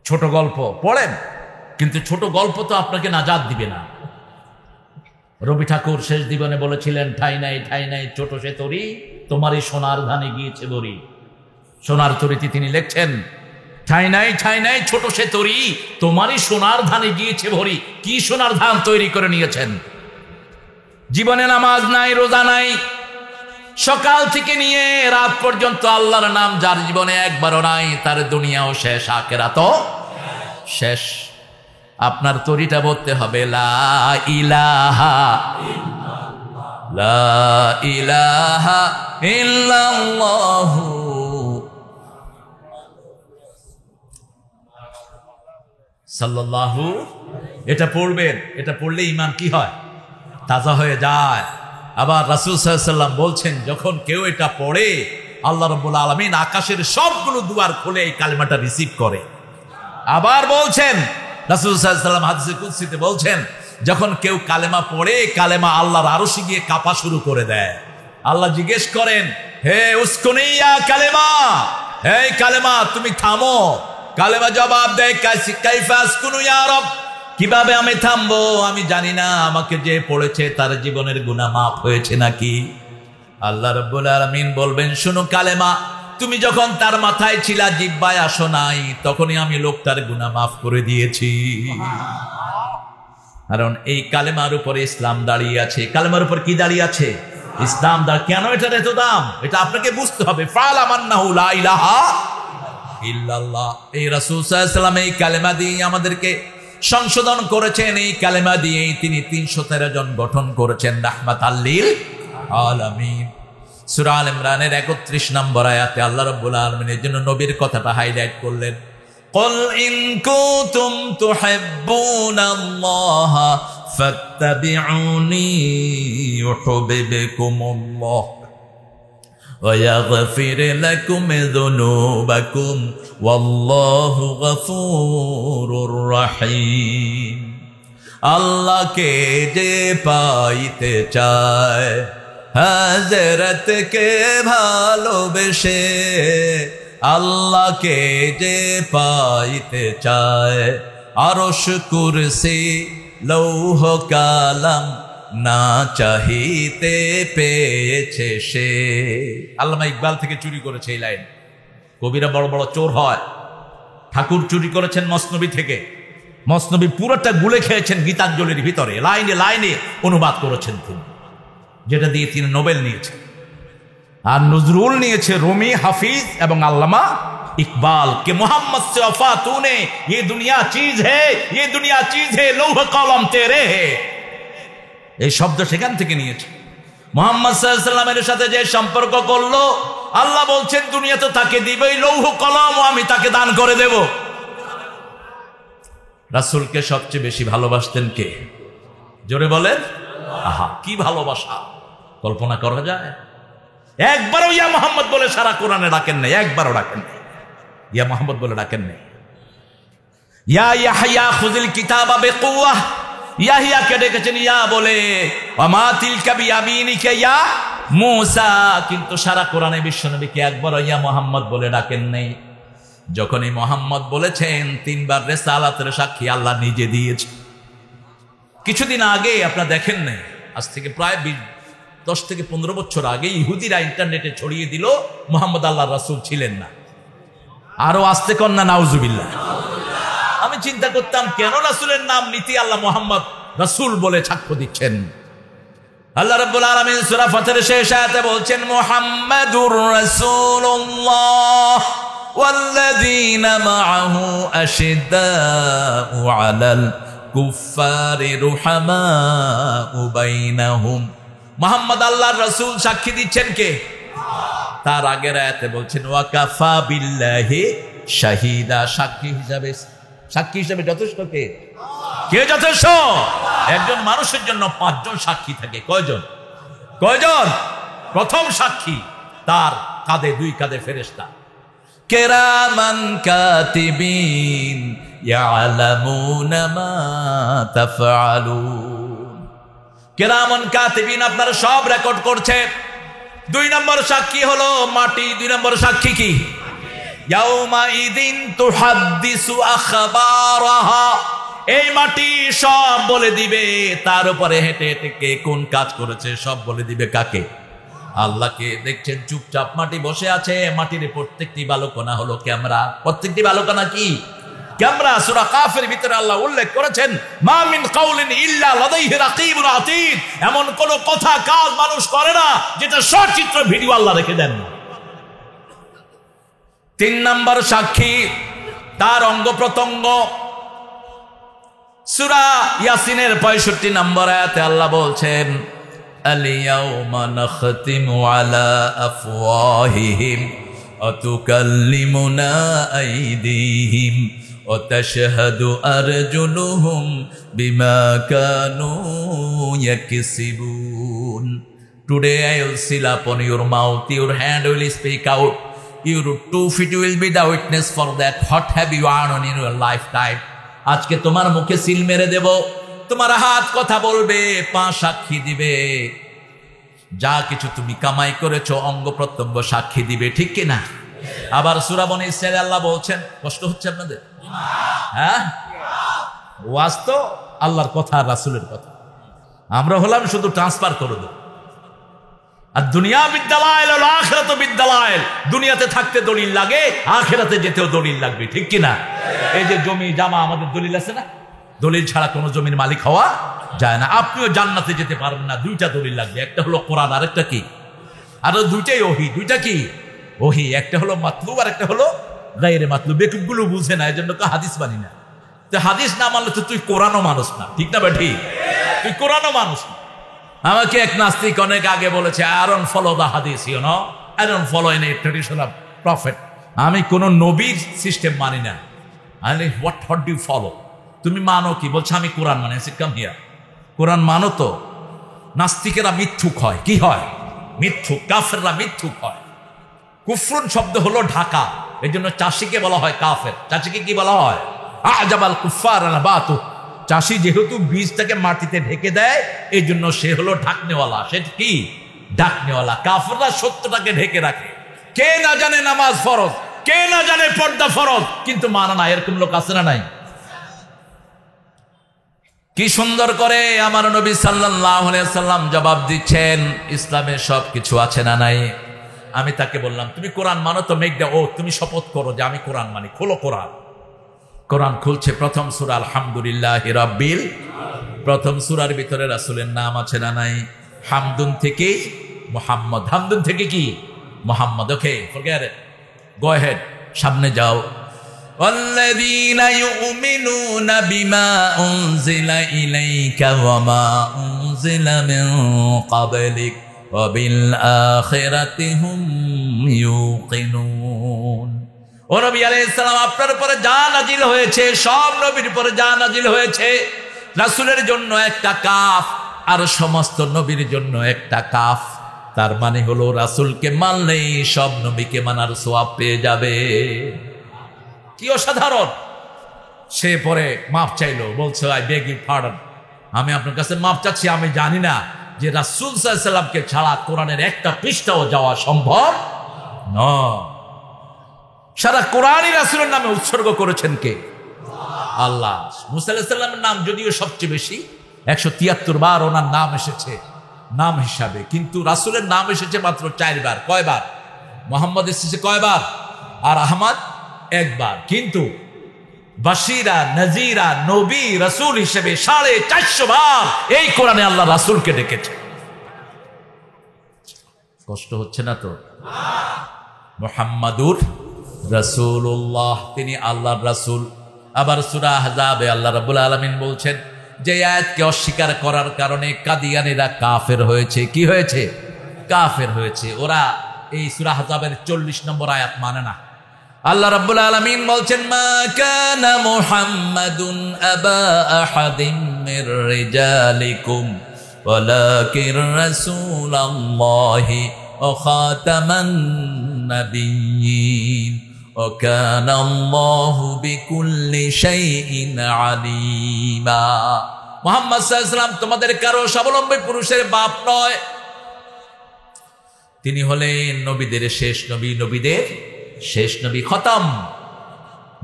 ছোট গল্প পড়েন, কিন্তু ছোট গল্প তো আপনাকে নাজাত দিবে না। রবি ঠাকুর শেষ জীবনে বলেছিলেন, ঠাই নাই ঠাই নাই ছোট সে তরি, তোমারই সোনার ধানে গিয়েছে বরি। সোনার তরিতে তিনি লিখছেন, ঠাই নাই ছোট সে তরি, তোমারই সোনার ধানে গিয়েছে ভরি। কি সোনার ধান তৈরি করে নিয়েছেন? জীবনে নামাজ নাই, রোজা নাই, সকাল থেকে নিয়ে রাত পর্যন্ত আল্লাহর নাম যার জীবনে একবারও নাই, তার দুনিয়াও শেষ, আখিরাতও শেষ। আপনার তরিটা বলতে হবে লা ইলাহা ইল্লাল্লাহু সাল্লাল্লাহু। এটা পড়বেন, এটা পড়লে ঈমান কি হয়? তাজা হয়ে যায়। আবার রাসূল সাল্লাল্লাহু আলাইহি ওয়াসাল্লাম বলছেন, যখন কেউ এটা পড়ে আল্লাহ রাব্বুল আলামিন আকাশের সবগুলো দুয়ার খুলে এই কালেমাটা রিসিভ করে। আবার বলছেন রাসূল সাল্লাল্লাহু আলাইহি ওয়াসাল্লাম হাদিসে কুদসিতে বলছেন, যখন কেউ কালেমা পড়ে, কালেমা আল্লাহর আরশে গিয়ে কাঁপা শুরু করে দেয়। আল্লাহ জিজ্ঞেস করেন, হে উসকুনিয়া কালেমা, হে কালেমা তুমি থামো। কালেমা জবাব দেয়, কাইফা আসকুনু ইয়া রব, কিভাবে আমি থামবো, আমি জানি না আমাকে যে পড়েছে তার জীবনের গুনাহ মাফ হয়েছে নাকি। আল্লাহ রাব্বুল আলামিন বলবেন, শুনো কালেমা, তুমি যখন তার মাথায় ছিলা, জিহ্বায় আসো নাই, তখনই আমি লোকটার গুনাহ মাফ করে দিয়েছি। কারণ এই কালেমার উপরে ইসলাম দাঁড়িয়ে আছে। কালেমার উপর কি দাঁড়িয়ে আছে? ইসলাম। কেন এটার এত দাম, এটা আপনাকে বুঝতে হবে। ফালাম আন্নাহু লা ইলাহা ইল্লাল্লাহ। এই রাসূল সাল্লাল্লাহু আলাইহি ওয়াসাল্লাম এই কালেমা দিয়ে আমাদেরকে সংশোধন করেছেন। এই কালেমা দিয়েই তিনি 313 জন গঠন করেছেন রাহমাতাল লিল আলামিন। সূরা আল ইমরানের 31 নম্বর আয়াতে আল্লাহ রাব্বুল আলামিন এর জন্য নবীর কথাটা হাইলাইট করলেন, قل إن كنتم تحبون الله فاتبعوني يحببكم الله ويغفر لكم ذنوبكم والله غفور رحيم। আল্লাহকে যে পাইতে চায়, হযরতকে ভালোবেসে, আল্লাহকে যে পাইতে চায়, আরশ কুরসি লৌহ কালাম না চাহিতে পেয়েছে সে। আল্লামা ইকবাল থেকে চুরি করেছে এই লাইন। কবিরা বড় বড় চোর হয়। ঠাকুর চুরি করেছেন মসনবী থেকে, মসনবী পুরোটা গুলে খেয়েছেন গীতাঞ্জলির ভিতরে, লাইনে লাইনে অনুবাদ করেছেন তিনি, যেটা দিয়ে তিনি নোবেল নিয়েছেন। আর নজরুল নিয়েছে রুমি, হাফিজ এবং আল্লামা ইকবাল के मोहम्मद से वफा तूने, ये दुनिया चीज है, ये दुनिया चीज है, लौह कलम तेरे है। এই শব্দ সেখান থেকে নিয়েছে। মুহাম্মদ সাল্লাল্লাহু আলাইহি ওয়াসাল্লামের সাথে যে সম্পর্ক করলো, আল্লাহ বলছেন দুনিয়া তো তাকে দিবেই, লৌহ কলম আমি তাকে দান করে দেব। রাসূলকে সবচেয়ে বেশি ভালোবাসতেন কে? জোরে বলেন। আহা, কি ভালোবাসা, কল্পনা করা যায়? একবারও ইয়া মোহাম্মদ বলে সারা কোরআনে ডাকেন নাই, একবারও ডাকেন নাই, ইয়া মোহাম্মদ বলে ডাকেন নাই। ইয়া ইয়াহইয়া খুযিল কিতাবা বিকুওয়া, ইয়াহইয়াকে ডেকেছেন ইয়া বলে, ওয়া মা তিলকা বিয়ামিনিকা ইয়া মূসা, কিন্তু সারা কোরআনে বিশ্বনবীকে একবারও ইয়া মোহাম্মদ বলে ডাকেন নাই। যখন এই মোহাম্মদ বলেছেন, 3 বার রিসালাতের সাক্ষী আল্লাহ নিজে দিয়েছে। কিছুদিন আগে আপনারা দেখেন নাই, আজ থেকে প্রায় 10 থেকে 15 বছর আগে ইহুদিরা ইন্টারনেটে ছড়িয়ে দিল মুহাম্মদ আল্লাহর রাসূল ছিলেন না। আরো আসতে কন্যা নাউজুবিল্লাহ। আমি চিন্তা করতাম কেন রাসূলের নাম নিতে আল্লাহ মুহাম্মদ রাসূল বলে সাক্ষ্য দিচ্ছেন। আল্লাহ রাব্বুল আলামিন সূরা ফাতিরের শেষ আয়াতে বলছেন, মুহাম্মাদুর রাসূলুল্লাহ ওয়াল্লাযীনা মাআহু আশিদ্দাউ আলাল কুফফারি রুহামাউ বাইনাহুম। মুহাম্মদ আল্লাহর রাসূল সাক্ষী দিচ্ছেন কে? তার আগের আয়াতে বলছেন, ওয়াকাফা বিল্লাহি শাহিদা, সাক্ষী হিসাবে যথেষ্ট কে? কে যথেষ্ট? একজন মানুষের জন্য 5 জন সাক্ষী থাকে। কয়জন? প্রথম সাক্ষী, তার কাঁধে 2 কাঁধে ফেরেশতা। কিরামান কাতিবিন ইয়ালামুনা মা তাফআলুন। কিরামান কাতিবিন আপনারা সব রেকর্ড করছে। 2 নম্বর সাক্ষী হলো মাটি। 2 নম্বর সাক্ষী কি? ইয়াউমা ইদিন তুহাদ্দিসু আখবারাহা, এই মাটি সব বলে দিবে, তার উপরে হেঁটে হেঁটে কে কোন কাজ করেছে সব বলে দিবে। কাকে? আল্লাহকে। দেখছেন চুপচাপ মাটি বসে আছে, মাটির প্রত্যেকটি বালুকণা হলো ক্যামেরা। প্রত্যেকটি বালুকণা কি? ক্যামেরা। সূরা কাফের ভিতরে আল্লাহ উল্লেখ করেছেন, মা মিন কাউলিন ইল্লা লাদাইহি রাকিবুন আতীদ, এমন কোন কথা কাজ মানুষ করে না যেটা সচিত্র ভিডিও আল্লাহ রেখে দেন। 3 নম্বর সাক্ষী, তার অঙ্গ প্রত্যঙ্গ। সূরা ইয়াসিনের 65 নম্বর আয়াতে আল্লাহ বলছেন, আল-ইয়াউমা নাখতিমু আলা আফওয়াহিহিম ওয়া তুকাল্লিমুনা আইদিহিম ওয়া তাশহাদু আরজুলুহুম বিমা Kanu ইয়াকসিবুন। Today I will seal upon your mouth, your hand will speak out, your 2 feet will be the witness for that. What have you earned in your lifetime? আজকে তোমার মুখে সিল মেরে দেব, তোমার হাত কথা বলবে, পা সাক্ষী দিবে, যা কিছু তুমি কামাই করেছো অঙ্গ প্রত্যঙ্গ সাক্ষী দিবে। ঠিক কিনা? আবার সূরা বনী ইসরাঈল আল্লাহ বলছেন, কষ্ট হচ্ছে আপনাদের? হ্যাঁ, ওয়াজ তো আল্লাহর কথা, রাসূলের কথা, আমরা হলাম শুধু ট্রান্সফার করে দেব। আর দুনিয়া বিদ্যালয়, আখিরাত বিদ্যালয়, দুনিয়াতে থাকতে দলিল লাগে, আখিরাতে যেতেও দলিল লাগবে, ঠিক কিনা? এই যে জমি জামা আমাদের দলিল আছে না? দলিল ছাড়া কোনো জমির মালিক হওয়া যায় না। আপনিও জান্নাতে যেতে পারবেন না, দুইটা দলিল লাগবে, একটা হলো কোরআন, আর একটা কি? আরো দুইটাই ওহী। দুইটা কি? ওহী। একটা হলো মাতলুব আর একটা হলো গায়রে মাতলুব। বেকুবগুলো বুঝে না, এজন্য তো হাদিস মানি না। তো হাদিস না মানলে তো তুই কোরআনও মানুষ না, ঠিক না বেঠি? তুই কোরআনও মানুষ না। আমাকে এক নাস্তিক অনেক আগে বলেছে, I don't follow the hadith, you know, I don't follow any tradition of prophet. আমি কোন নবীর সিস্টেম মানি না। আরে হোয়াট ডু ইউ ফলো? তুমি মানো কি? বলছে আমি কোরআন মানি। কাম হিয়ার, কোরআন মানো তো। নাস্তিকেরা মিথ্যুক হয়। কি হয়? মিথ্যুক। কাফেররা মিথ্যুক হয়। কুফরুন শব্দ হলো ঢাকা, এই জন্য চাষিকে বলা হয় কাফের। চাষিকে কি বলা হয়? আজাবাল কুফার নাবাতু। চাষি যেহেতু বীজটাকে মাটিতে ঢেকে দেয়, এই জন্য সে হলো ঢাকনেওয়ালা। সে কি? ঢাকনেওয়ালা। কাফেররা সত্যটাকে ঢেকে রাখে। কে না জানে নামাজ ফরজ, কে না জানে পর্দা ফরজ, কিন্তু মানা না। এরকম লোক আছে না নাই? কি সুন্দর করে আমার নবী সাল্লাল্লাহু আলাইহি ওয়াসাল্লাম জবাব দিচ্ছেন, ইসলামে সব কিছু আছে না নাই? আমি তাকে বললাম, তুমি কোরআন মানো তো? মেঘ দাও, ও তুমি শপথ করো যে আমি কোরআন মানি। খোলো কোরআন। কোরআন খুলছে, প্রথম সূরা আলহামদুলিল্লাহি রাব্বিল। প্রথম সূরার ভিতরে রাসূলের নাম আছে না নাই? হামদুন থেকে মুহাম্মদ। হামদুন থেকে কি? মুহাম্মদ। ওকে, ফরগেট ইট, গো হেড, সামনে যাও। والذين يؤمنون بما أنزل إليك وما أنزل من قبلك وبالآخرة هم يوقنون। ও নবী আলাইহিস সালাম, আপনার উপরে যা নাজিল হয়েছে, সব নবীর উপরে যা নাজিল হয়েছে, রাসূলের জন্য একটা কাফ আর সমস্ত নবীর জন্য একটা কাফ। তার মানে হলো রাসূলকে মানলেই সব নবীকে মানার সওয়াব পেয়ে যাবে। কি অসাধারণ! সে পরে মাফ চাইলো, বলছে, আই বেগ ইউ পার্ডন, আমি আপনার কাছে মাফ চাচ্ছি, আমি জানি না যে রাসূল সাল্লাল্লাহু আলাইহি ওয়াসাল্লামকে ছাড়া কোরআনের একটা পৃষ্ঠাও যাওয়া সম্ভব নয়। সারা কোরআনই রাসূলের নামে উৎসর্গ করেছেন কে? আল্লাহ। মুসা আলাইহিস সালামের নাম যদিও সবচেয়ে বেশি, 173 বার ওনার নাম এসেছে নাম হিসাবে, কিন্তু রাসূলের নাম এসেছে মাত্র 4 বার। কয়বার? মুহাম্মদ এসেছে কয়বার? আর আহমদ একবার। কিন্তু বাশিরা, নাজিরা, নবী, রাসূল হিসেবে 450 বার এই কোরআনে আল্লাহ রাসূলকে ডেকেছে। কষ্ট হচ্ছে না তো? মুহাম্মাদুর রাসূলুল্লাহ, তিনি আল্লাহর রাসূল। আবার সূরা আহজাবে আল্লাহ রাব্বুল আলামিন বলছেন যে আয়াতকে অস্বীকার করার কারণে কাদিয়ানীরা কাফের হয়েছে। কি হয়েছে? কাফের হয়েছে। ওরা এই সূরা আহজাবের 40 নম্বর আয়াত মানে না। আল্লাহ রাব্বুল আলামিন বলছেন, মা কানা মুহাম্মাদুন আবা আহাদিম মির রিজালিকুম ওয়ালাকিন রাসূলুল্লাহি ওয়া খাতামান নাবিয়্যিন ওয়া কানা আল্লাহু বিকুল্লি শাইইন আলিমা। মুহাম্মদ সাল্লাল্লাহু আলাইহি ওয়াসাল্লাম তোমাদের কারো স্বাবলম্বী পুরুষের বাপ নয়, তিনি হলেন নবীদের শেষ নবী, নবীদের শেষ নবী, খতম,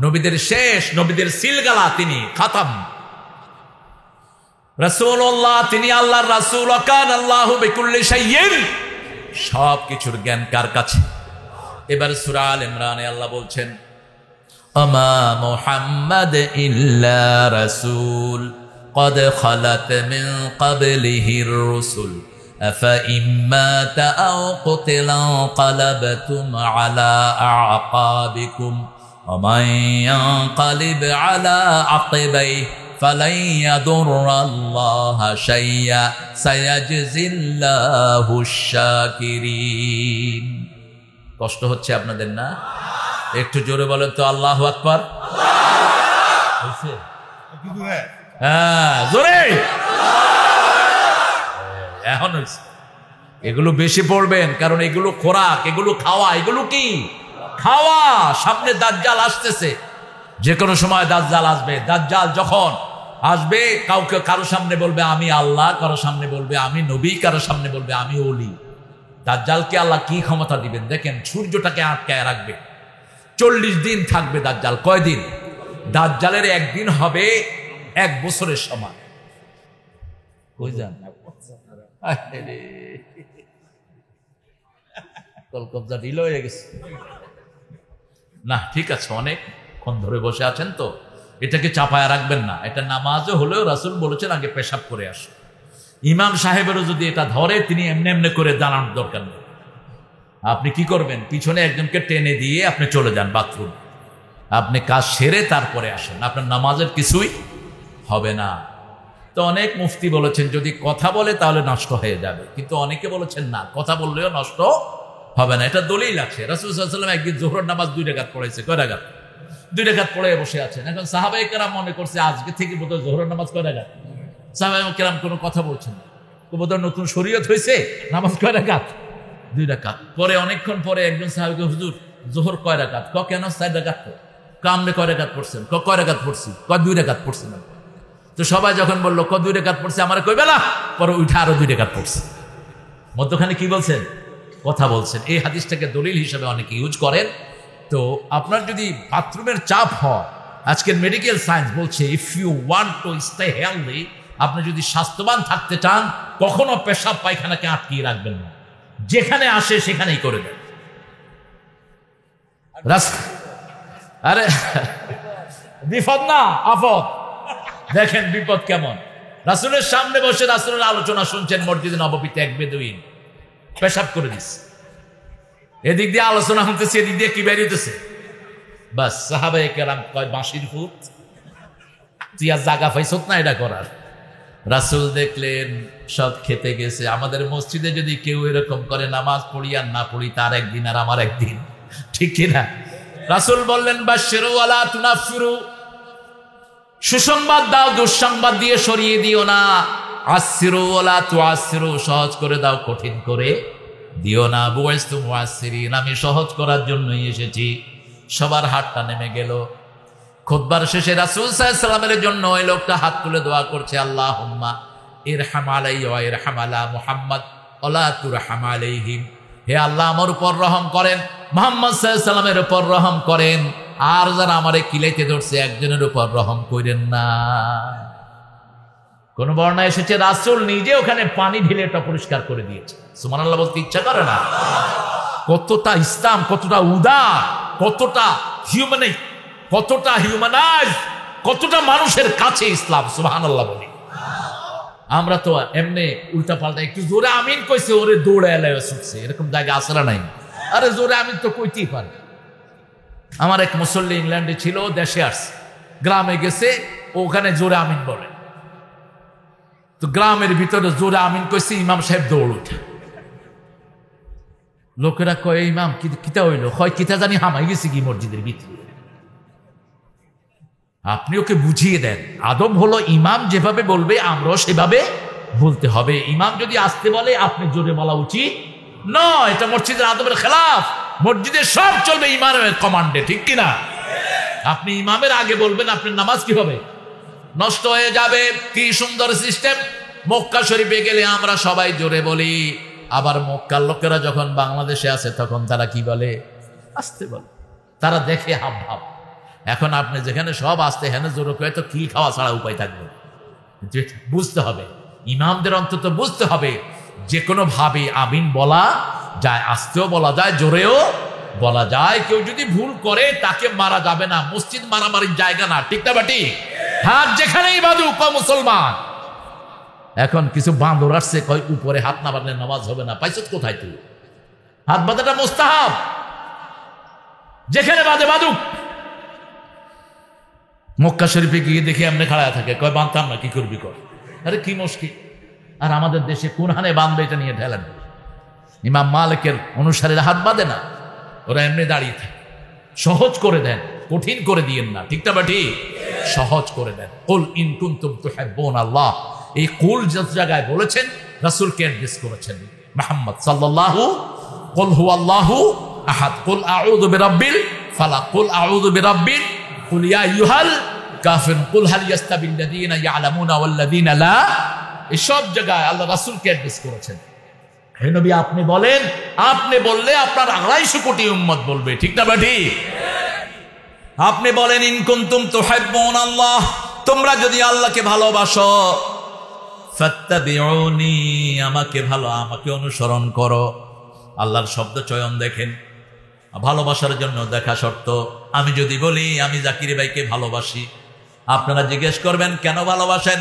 নবীদের শেষ, নবীদের সিলগালা, তিনি খতম। রাসূলুল্লাহ, তিনি আল্লাহর রাসূল। কান আল্লাহু বিকুল্লি শাইইন, সব কিছুর জ্ঞান কার কাছে? এবার সূরা আল ইমরানে আল্লাহ বলছেন, আমা মুহাম্মাদ ইল্লা রাসূল قد خلت من قبله الرسل أفإن مات أو قتل انقلبتم على أعقابكم ومن ينقلب على عقبيه فلن يضر الله شيئا سيجزي الله الشاكرين। কষ্ট হচ্ছে আপনাদের না? একটু জোরে বলেন তো আল্লাহু আকবার। হ্যাঁ, জোরে। এখন এগুলো বেশি পড়বেন, কারণ এগুলো খোরাক, এগুলো খাওয়া। এগুলো কি খাওয়া? সামনে দাজ্জাল আসতেছে, যে কোনো সময় দাজ্জাল আসবে। দাজ্জাল যখন আসবে, কাউকে কারো সামনে বলবে আমি আল্লাহ, কারো সামনে বলবে আমি নবী, কারো সামনে বলবে আমি ওলি। দাজ্জালকে আল্লাহ কি ক্ষমতা দিবেন দেখেন, সূর্যটাকে আটকায় রাখবে, 40 দিন থাকবে দাজ্জাল। কয়দিন? দাজ্জালের একদিন হবে 1 বছরের সমান। কই যান? কলকবজা ঢিল হয়ে গেছে না। ঠিক আছে, অনেকক্ষণ ধরে বসে আছেন তো, এটাকে চাপায়া রাখবেন না। এটা নামাজও হলেও রাসূল বলেছেন আগে পেশাব করে আসো। ইমাম সাহেবেরও যদি এটা ধরে, তিনি এমনি এমনি করে দাঁড়ানোর দরকার নেই। আপনি কি করবেন? পিছনে একজনকে টেনে দিয়ে আপনি চলে যান বাথরুম, আপনি কাজ সেরে তারপরে আসেন, আপনার নামাজের কিছুই হবে না। তো অনেক মুফতি বলেছেন যদি কথা বলে তাহলে নষ্ট হয়ে যাবে, কিন্তু অনেকে বলেছেন না, কথা বললেও নষ্ট হবে না। এটা দলিল আছে। রাসূল সাল্লাল্লাহু আলাইহি ওয়াসাল্লাম একদিন যোহরের নামাজ 2 রাকাত পড়াইছে। কয় রাকাত? 2 রাকাত পড়ে বসে আছেন। এখন সাহাবায়ে কেরাম মনে করছে আজকে থেকে বোধহয় যোহরের নামাজ কয় রাকাত। সাহাবায়ে কেরাম কোনো কথা বলছেন না, বোধহয় নতুন শরীয়ত হয়েছে, নামাজ কয় রাকাত? 2 রাকাত। পরে অনেকক্ষণ পরে একজন সাহাবীকে, হুজুর যোহর কয় রাকাত? কেন 4 রাকাত? আপনি কয় রাকাত পড়ছেন? কয় রাকাত পড়ছি? 2 রাকাত পড়ছেন। তো সবাই যখন বললো 2 রাকাত পড়ছে, আমার কইবে না, পরে উঠে আরো 2 রাকাত পড়ছে। মধ্যখানে কি বলছেন? কথা বলছেন। এই হাদিসটাকে দলিল হিসেবে অনেকে ইউজ করেন। তো আপনার যদি বাথরুমের চাপ হয়, আজকের মেডিকেল সায়েন্স বলছে if you want to stay healthy, আপনি যদি স্বাস্থ্যবান থাকতে চান, কখনো পেশাব পায়খানাকে আটকিয়ে রাখবেন না, যেখানে আসে সেখানেই করে দেন। আরে বিপদ না, আফদ। দেখেন বিপদ কেমন। রাসূলের সামনে বসে রাসূলের আলোচনা শুনছেন মসজিদে নববীতে, এক বেদুইন পেশাব করে দিচ্ছে। এদিক দিয়ে আলোচনা হতেছে, এদিক দিয়ে কি বেরিয়েছে, বাস সাহাবায়ে কেরাম কয় বাঁশির ফুট, তুই আর জায়গা পাইছত না এটা করার। রাসূল দেখলেন সব খেতে গেছে। আমাদের মসজিদে যদি কেউ এরকম করে, নামাজ পড়ি আর না পড়ি, তার একদিন আর আমার একদিন, ঠিক কিনা? রাসূল বললেন বাশশিরু ওয়ালা তুনাফিরু, সুসংবাদ দাও, দুঃসংবাদ দিয়ে সরিয়ে দিও না। আসসিরু ওয়ালা তুআসসিরু, সহজ করে দাও, কঠিন করে দিও না। বুইসতু মুআসসিরিন, আমি সহজ করার জন্যই এসেছি। সবার হাতটা নেমে গেল। খুতবার শেষে রাসূল সাল্লাল্লাহু আলাইহি ওয়াসাল্লামের জন্য ওই লোকটা হাত তুলে দোয়া করছে, আল্লাহুম্মা ইরহাম আলাইয়া ওয়া ইরহাম আলা মুহাম্মদ ওয়ালা তুরহাম আলাইহিম। হে আল্লাহ, আমার উপর রহম করেন, মুহাম্মদ সাল্লাল্লাহু আলাইহি ওয়াসাল্লামের উপর রহম করেন, আর যারা আমারে কিলাইতে ধরছে একজনের উপর রহম করেন না। কোন বর্ণায় এসেছে রাসূল নিজে ওখানে পানি ঢেলে এটা পরিষ্কার করে দিয়েছে। সুবহানাল্লাহ বলতে ইচ্ছা করে না? কতটা ইসলাম, কতটা উদার, কতটা হিউম্যানিক, কতটা হিউম্যানাইজ, কতটা মানুষের কাছে ইসলাম। সুবহানাল্লাহ বলি। আমরা তো এমনি উল্টা পাল্টা, একটু জোরে আমিন কইছে, ওরে দৌড়ে এলায় ছুটছে, এরকম জায়গা আসরা নাই। আরে জোরে আমিন তো কইতেই পারে। আমার এক মুসল্লি ইংল্যান্ডে ছিল, দেশে আসছে, গ্রামে গেছে, ওখানে জোরে আমিন বলে। তো গ্রামের ভিতরে জোরে আমিন কইছে, ইমাম সাহেব দৌড় উঠে। লোকেরা কয় ইমাম কিতা হইলো? হয় কিতা জানি হামাই গেছে কি মসজিদের ভিতরে। আপনি ওকে বুঝিয়ে দেন, আদব হলো ইমাম যেভাবে বলবে আমরাও সেভাবে বলতে হবে। ইমাম যদি আসতে বলে আপনি জোরে বলা উচিত নয়, এটা মসজিদের আদবের খেলাফ। মসজিদে সব চলবে ইমামের কমান্ডে, ঠিক কিনা? আপনি ইমামের আগে বলবেন, আপনার নামাজ কি হবে? নষ্ট হয়ে যাবে। কি সুন্দর সিস্টেম। মক্কা শরীফে গেলে আমরা সবাই জোরে বলি, আবার মক্কার লোকেরা যখন বাংলাদেশে আসে তখন তারা কি বলে? আসতে বলে। তারা দেখে হাব ভাব। এখন আপনি যেখানে সব আসতে হেন জোরে করে, তো কি খাওয়া ছাড়া উপায় থাকবে? বুঝতে হবে, ইমামদের অন্তত বুঝতে হবে যে কোনো ভাবে আমিন বলা যায়, আসতেও বলা যায়, জোরেও বলা যায়। কেউ যদি ভুল করে তাকে মারা যাবে না, মসজিদ মারামারির জায়গা না, ঠিক না বাটি? হাত যেখানেই বাঁধুক মুসলমান। এখন কিছু বাঁদর আসছে, কয় উপরে হাত না বাঁধলে নামাজ হবে না। পাইছত কোথায় তুই? হাত বাঁধাটা মুস্তাহাব, যেখানে বাঁধে বাঁধুক। মক্কা শরীফে গিয়ে দেখি এমনি খাড়া থাকে, কয় বাঁধতাম না, কি করবি কর। আরে কি মুশকিল। আর আমাদের দেশে কোন হানে বাঁধবে এটা নিয়ে ঢেলেন। ইমাম মালিকের অনুসারীরা হাত বাঁধে না, ওরা এমনি দাঁড়িয়ে থাকে। সহজ করে দেন, কঠিন করে দিয়েন না, ঠিক না বাটি? সহজ করে দেন। কুল ইন কুনতুম তুহিব্বুনাল্লাহ, এই কুল যে জায়গায় বলেছেন রাসূলকে অ্যাড্রেস করেছেন মুহাম্মদ সাল্লাল্লাহু, কুল হুয়াল্লাহু আহাদ, কুল আউযু বিরাব্বিল ফালাক, কুল আউযু বিরাব্বিন, কুল ইয়া আইয়ুহাল কাফিরুন, কুল হাল ইয়াস্তাবিল্লাযীনা ইয়ালামুনা ওয়াল্লাযীনা লা। এই সব জায়গায় আল্লাহ রাসূলকে অ্যাড্রেস করেছেন। হে নবী আপনি বলেন, আপনি বললে আপনার 250 কোটি উম্মত বলবে, ঠিক না বাটি? আপনি বলেন ইন কুনতুম তুহিব্বুন আল্লাহ, তোমরা যদি আল্লাহকে ভালোবাসো, ফাত্তাবিউনি, আমাকে অনুসরণ করো। আল্লাহর শব্দ চয়ন দেখেন, ভালোবাসার জন্য দেখা শর্ত। আমি যদি বলি আমি জাকির ভাইকে ভালোবাসি, আপনারা জিজ্ঞেস করবেন কেন ভালোবাসেন?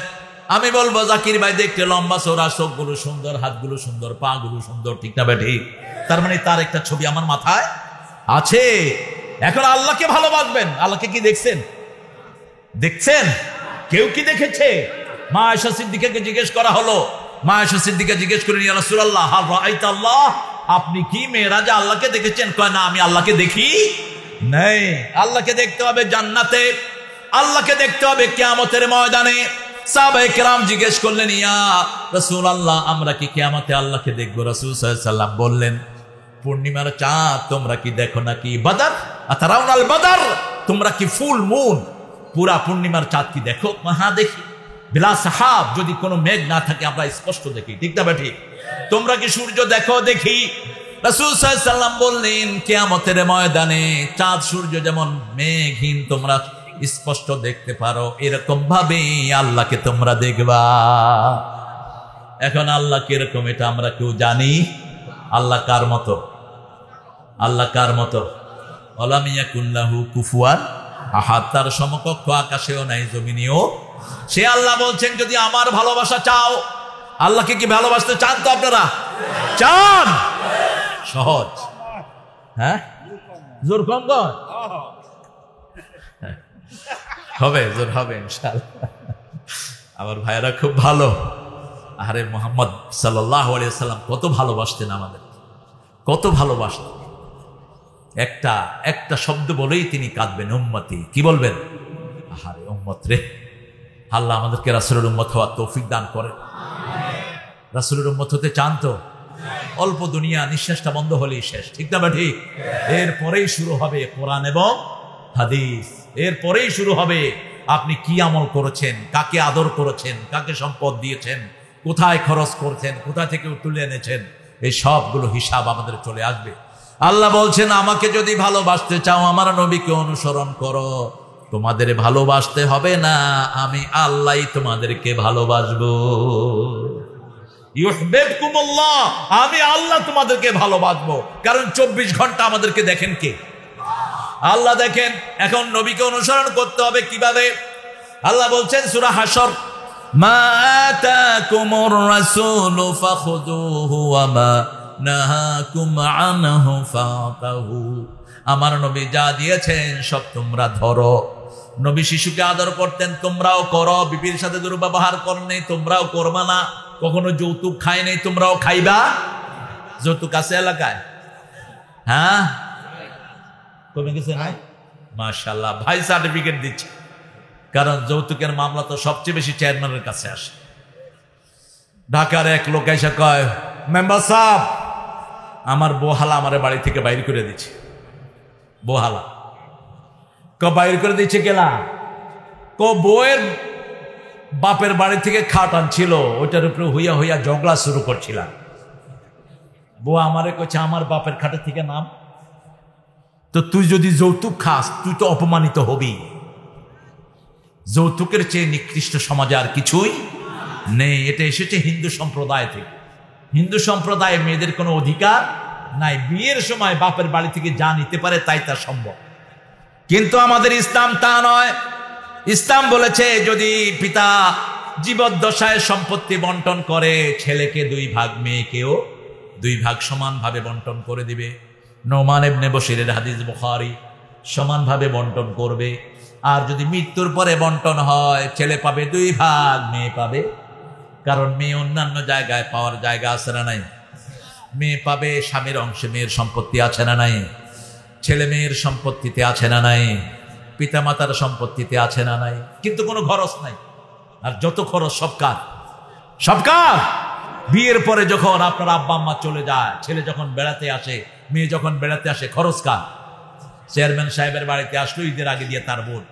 আমি বলবো জাকির ভাই দেখতে লম্বা চওড়া, চোখগুলো সুন্দর, হাতগুলো সুন্দর, পা গুলো সুন্দর, ঠিক না বেঠিক? তার মানে তার একটা ছবি আমার মাথায় আছে। এখন আল্লাহকে ভালোবাসবেন, আল্লাহকে কি দেখছেন? দেখছেন? কেউ কি দেখেছে? মা আয়েশা সিদ্দিকাকে জিজ্ঞেস করা হলো, মা আয়েশা সিদ্দিকা জিজ্ঞেস করেন, ইয়া রাসূলুল্লাহ হাল রাআইতা আল্লাহ, আপনি কি মেরাজে আল্লাহকে দেখেছেন? কয় না, আমি আল্লাহকে দেখি নাই। আল্লাহকে দেখতে হবে জান্নাতে, আল্লাহকে দেখতে হবে কিয়ামতের ময়দানে। সাহাবায়ে কেরাম জিজ্ঞেস করলেন, ইয়া রাসূলুল্লাহ, আমরা কি কিয়ামতে আল্লাহকে দেখব? রাসূল সাল্লাল্লাহু আলাইহি সাল্লাম বললেন, পূর্ণিমার চাঁদ তোমরা কি দেখো নাকি? বাদর আতারাউনাল বাদর, তোমরা কি ফুল মুন, পুরা পূর্ণিমার চাঁদ কি দেখো? হ্যাঁ দেখি। বিলা সাহাব, যদি কোনো মেঘ না থাকে আমরা স্পষ্ট দেখি, ঠিক না বেঠি? তোমরা কি সূর্য দেখো? দেখি। রাসূল সাল্লাল্লাহু আলাইহি সাল্লাম বললেন, কিয়ামতের ময়দানে চাঁদ সূর্য যেমন মেঘহীন তোমরা স্পষ্ট দেখতে পারো, এরকম ভাবে আল্লাহকে তোমরা দেখবা। এখন আল্লাহ কিরকম এটা আমরা কেউ জানি? আল্লাহ কার মতো? আল্লাহ কার মতো? ওয়ালাম ইয়াকুন লাহু কুফুয়ান আহাদ, তার সমকক্ষ আকাশেও নাই, জমিনেও। সে আল্লাহ বলছেন, যদি আমার ভালোবাসা চাও, আল্লাহকে কি ভালোবাসতে চান তো আপনারা? চান? সহজ। হ্যাঁ, জোর কম কর হবে, জোর হবে ইনশাআল্লাহ। আমার ভাইয়েরা খুব ভালো। আরে মুহাম্মদ সাল্লাল্লাহু আলাইহি ওয়াসাল্লাম কত ভালোবাসতেন আমাদের, কত ভালোবাসতেন। একটা শব্দ বলেই তিনি কাঁদবেন, উম্মতি। কি বলবেন? আরে উম্মত রে। আল্লাহ আমাদেরকে রাসূলের উম্মত হওয়ার তৌফিক দান করেন। রাসূলের উম্মত হতে চান তো? অল্প দুনিয়া, নিঃশ্বাসটা বন্ধ হলেই শেষ, ঠিক না ঠিক? এরপরেই শুরু হবে কোরআন এবং হাদিস। এরপরেই শুরু হবে আপনি কি আমল করেছেন, কাকে আদর করেছেন, কাকে সম্পদ দিয়েছেন, কোথায় খরচ করছেন, কোথা থেকে তুলে এনেছেন, এই সবগুলো হিসাব আমাদের চলে আসবে। আল্লাহ বলছেন, আমাকে যদি ভালোবাসতে চাও আমার নবীকে অনুসরণ করো। তোমাদের ভালোবাসতে হবে না, আমি আল্লাহ তোমাদেরকে ভালোবাসবো। ইউহিব্বুকুমুল্লাহ, আমি আল্লাহ তোমাদেরকে ভালোবাসবো। কারণ 24 ঘন্টা আমাদেরকে দেখেন কে? আল্লাহ দেখেন। এখন নবীকে অনুসরণ করতে হবে কিভাবে? আল্লাহ বলছেন সূরা হাশর, মা আতাকুমুর রাসূলু ফাখুযুহু ওয়া মা নাহাকুম আনহু ফাতাহু। আমার নবী যা দিয়েছেন সব তোমরা ধরো। নবী শিশুকে আদর করতেন, তোমরাও করো। বিবির সাথে দুর্ব্যবহার করেন নাই, তোমরাও করবা না। কখনো যৌতুক খায় নাই, তোমরাও খাইবা। যৌতুক আছে এলাকায়? হ্যাঁ, কমে গেছে না? মাশাআল্লাহ, ভাই সার্টিফিকেট দিচ্ছে। কারণ যৌতুকের মামলা তো সবচেয়ে বেশি চেয়ারম্যানের কাছে আসে। ঢাকার এক লোক এসে কয়, মেম্বার সাহেব, আমার বহালা আমারে বাড়ি থেকে বাইর করে দিচ্ছে। বহালা বাইর করে দিচ্ছে কেলা? বউয়ের বাপের বাড়ি থেকে খাট আনছিল, ওইটার উপরে হইয়া হইয়া ঝগড়া শুরু করছিলাম। বউ আমারে কইছে, আমার বাপের খাটের থেকে নাম। তো তুই যদি যৌতুক খাস, তুই তো অপমানিত হবি। যৌতুকের চেয়ে নিকৃষ্ট সমাজে আর কিছুই নেই। এটা এসেছে হিন্দু সম্প্রদায় থেকে। হিন্দু সম্প্রদায়ে মেয়েদের কোনো অধিকার নাই। বিয়ের সময় বাপের বাড়ি থেকে যা নিতে পারে তাই তার সম্ভব। কিন্তু আমাদের ইসলাম তা নয়। ইসলাম বলেছে, যদি পিতা জীবদ্দশায় সম্পত্তি বন্টন করে, ছেলেকে 2 ভাগ, মেয়েকেও 2 ভাগ সমানভাবে বন্টন করে দিবে। নোমান ইবনে বশিরের হাদিস, বুখারী, সমানভাবে বন্টন করবে। আর যদি মৃত্যুর পরে বন্টন হয়, ছেলে পাবে 2 ভাগ, মেয়ে পাবে, কারণ মেয়ে অন্যান্য জায়গায় পাওয়ার জায়গা আছে না নাই? মেয়ে পাবে স্বামীর অংশে, মেয়ের সম্পত্তি আছে না নাই? ছেলে মেয়ের সম্পত্তিতে আছে না নাই? পিতামাতার সম্পত্তিতে আছে না নাই? কিন্তু কোনো খরচ নাই। আর যত খরচ সব কার? সব কার? বিয়ের পরে যখন আপনার আব্বা আম্মা চলে যায়, ছেলে যখন বেড়াতে আসে, মেয়ে যখন বেড়াতে আসে, খরচ কার? চেয়ারম্যান সাহেবের বাড়িতে আসলো ঈদের আগে দিয়ে তার বোন,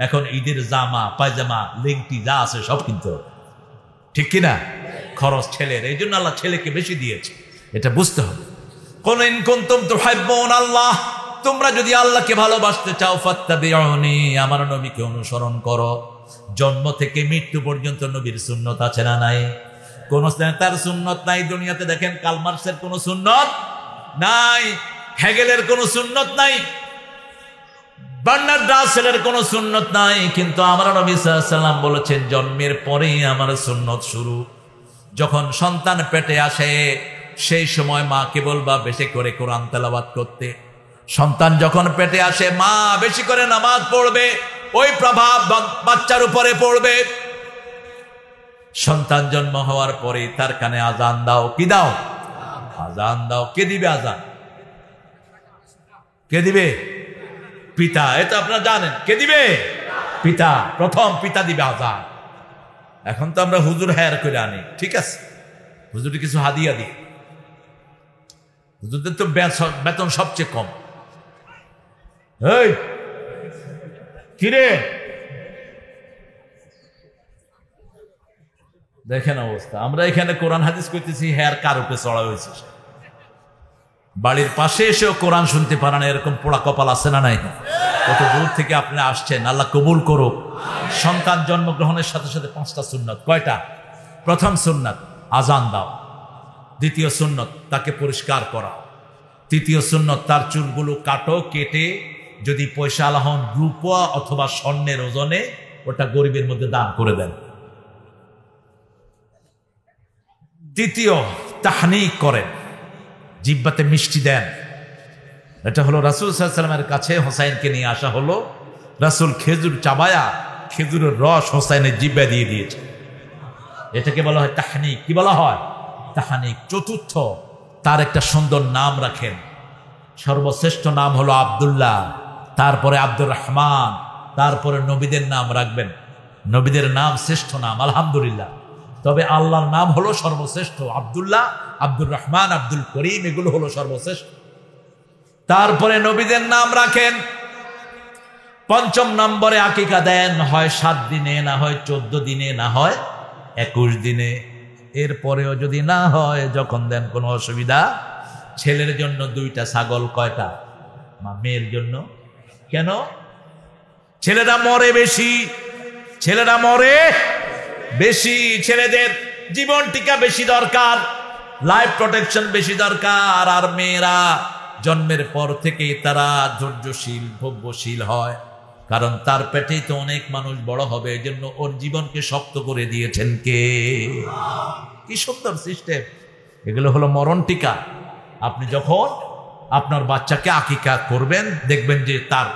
এখন ঈদের জামা, পায়জামা, লেংটি যা আছে সব কিনতে, ঠিক কিনা? খরচ ছেলের। এই জন্য আল্লাহ ছেলেকে বেশি দিয়েছে, এটা বুঝতে হবে। কুল ইন কুনতুম তুহিব্বুন আল্লাহ, তোমরা যদি আল্লাহকে ভালোবাসতে চাও ফাত্তাবিউনি, আমার নবীকে অনুসরণ করো। জন্ম থেকে মৃত্যু পর্যন্ত নবীর সুন্নত আছে না নাই? কোন নেতার সুন্নত নাই দুনিয়াতে। দেখেন কার্ল মার্কসের কোন সুন্নত নাই, হেগেলের কোন সুন্নত নাই, বার্নার্ড রাসেলের কোন সুন্নত নাই। কিন্তু আমার নবী সাল্লাল্লাহু আলাইহি ওয়াসাল্লাম বলেছেন জন্মের পরেই আমার সুন্নত শুরু। যখন সন্তান পেটে আসে সেই সময় মাকে বলবা বেশি করে কোরআন তেলাওয়াত করতে। সন্তান যখন পেটে আসে মা বেশি করে নামাজ পড়বে, ওই প্রভাব বাচ্চার উপরে পড়বে। সন্তান জন্ম হওয়ার পরে তার কানে আজান দাও। কি দাও? আজান দাও। কে দিবে আজান? কে দিবে? পিতা। এটা আপনারা জানেন। কে দিবে? পিতা। প্রথম পিতা দিবে আজান। এখন তো আমরা হুজুর হায়ার করে আনি, ঠিক আছে, হুজুর কিছু হাদিয়া দিই। হুজুরদের তো বেতন সবচেয়ে কম। এই কিরে দেখেন অবস্থা। আমরা এখানে কোরআন হাদিস করতেছি, হেয়ার কার উপরে চড়া হয়েছে। বাড়ির পাশে এসেও কোরআন শুনতে পারেন, এরকম পোড়া কপাল আছে না নাই? কত দূর থেকে আপনি আসছেন, আল্লাহ কবুল করুক। সন্তান জন্মগ্রহণের সাথে সাথে 5টা সুন্নত। কয়টা? প্রথম সুন্নত আজান দাও। দ্বিতীয় সুন্নত তাকে পরিষ্কার করাও। তৃতীয় সুন্নত তার চুলগুলো কাটো, কেটে যদি পয়সা আলা হন রূপা অথবা স্বর্ণের ওজনে ওটা গরিবের মধ্যে দান করে দেন। তৃতীয় তাহনিক করেন, জিহ্বাতে মিষ্টি দেন। এটা হলো রাসূল সাল্লাল্লাহু আলাইহি ওয়াসাল্লামের কাছে হোসাইনকে নিয়ে আসা হলো। রাসূল খেজুর চাবায়া খেজুরের রস হোসাইনের জিহ্বা দিয়ে দিয়েছে। এটাকে বলা হয় তাহনিক। কি বলা হয়? তাহনিক। চতুর্থ তার একটা সুন্দর নাম রাখেন। সর্বশ্রেষ্ঠ নাম হলো আব্দুল্লাহ, তারপরে আব্দুর রহমান, তারপরে নবীদের নাম রাখবেন। নবীদের নাম শ্রেষ্ঠ নাম আলহামদুলিল্লাহ, তবে আল্লাহর নাম হলো সর্বশ্রেষ্ঠ। আব্দুল্লাহ, আব্দুর রহমান, আব্দুল করিম এগুলো হলো সর্বশ্রেষ্ঠ। তারপরে নবীদের নাম রাখেন। পঞ্চম নম্বরে আকিকা দেন, হয় 7 দিনে, না হয় 14 দিনে, না হয় 21 দিনে। এরপরেও যদি না হয় যখন দেন কোনো অসুবিধা। ছেলের জন্য 2টা ছাগল। কয়টা? মেয়ের জন্য কেন? ছেলেরা মরে বেশি, ছেলেরা মরে বেশি, ছেলেদের জীবন টিকা বেশি দরকার, লাইফ প্রোটেকশন বেশি দরকার। আর মেয়েরা জন্মের পর থেকে তারা ধৈর্যশীল, ভোগ্যশীল হয়, কারণ তার পেটেই তো অনেক মানুষ বড় হবে। এই জন্য ওর জীবনকে শক্ত করে দিয়েছেন কে? কি সুন্দর সিস্টেম। এগুলো হলো মরণ টিকা। আপনি যখন আপনার বাচ্চাকে আকিকা করবেন দেখবেন যে তার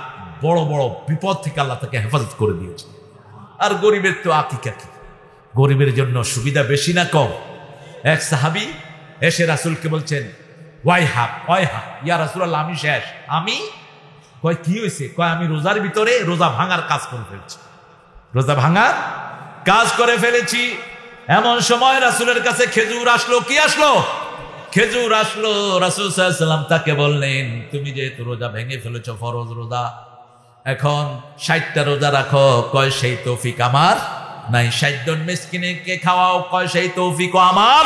বড় বড় বিপদ থেকে আল্লাহ তাকে হেফাজত করে দিয়েছে। আর গরিবের তো আকিকা কি, গরিবের জন্য সুবিধা বেশি না কম? এক সাহাবী এসে রাসূলকে বলছেন ওয়াইহা ওয়াইহা ইয়া রাসূলুল্লাহ, আমি শেষ। আমি? কয় কি হয়েছে? কয় আমি রোজার ভিতরে রোজা ভাঙার কাজ করে ফেলেছি, রোজা ভাঙার কাজ করে ফেলেছি। এমন সময় রাসূলের কাছে খেজুর আসলো। কি আসলো? খেজুর আসলো। রাসূল সাল্লাল্লাহু আলাইহি ওয়াসাল্লাম তাকে বললেন তুমি যেহেতু রোজা ভেঙে ফেলেছো, ফরজ রোজা, এখন 60টা রোজা রাখো। কয় সেই তৌফিক আমার নাই। 60 জন মিসকিনকে খাওয়াও। কয় সেই তৌফিকও আমার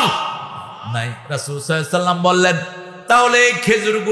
নাই। রাসূল সাল্লাল্লাহু আলাইহি ওয়াসাল্লাম বললেন তাহলে খেজুরগুলো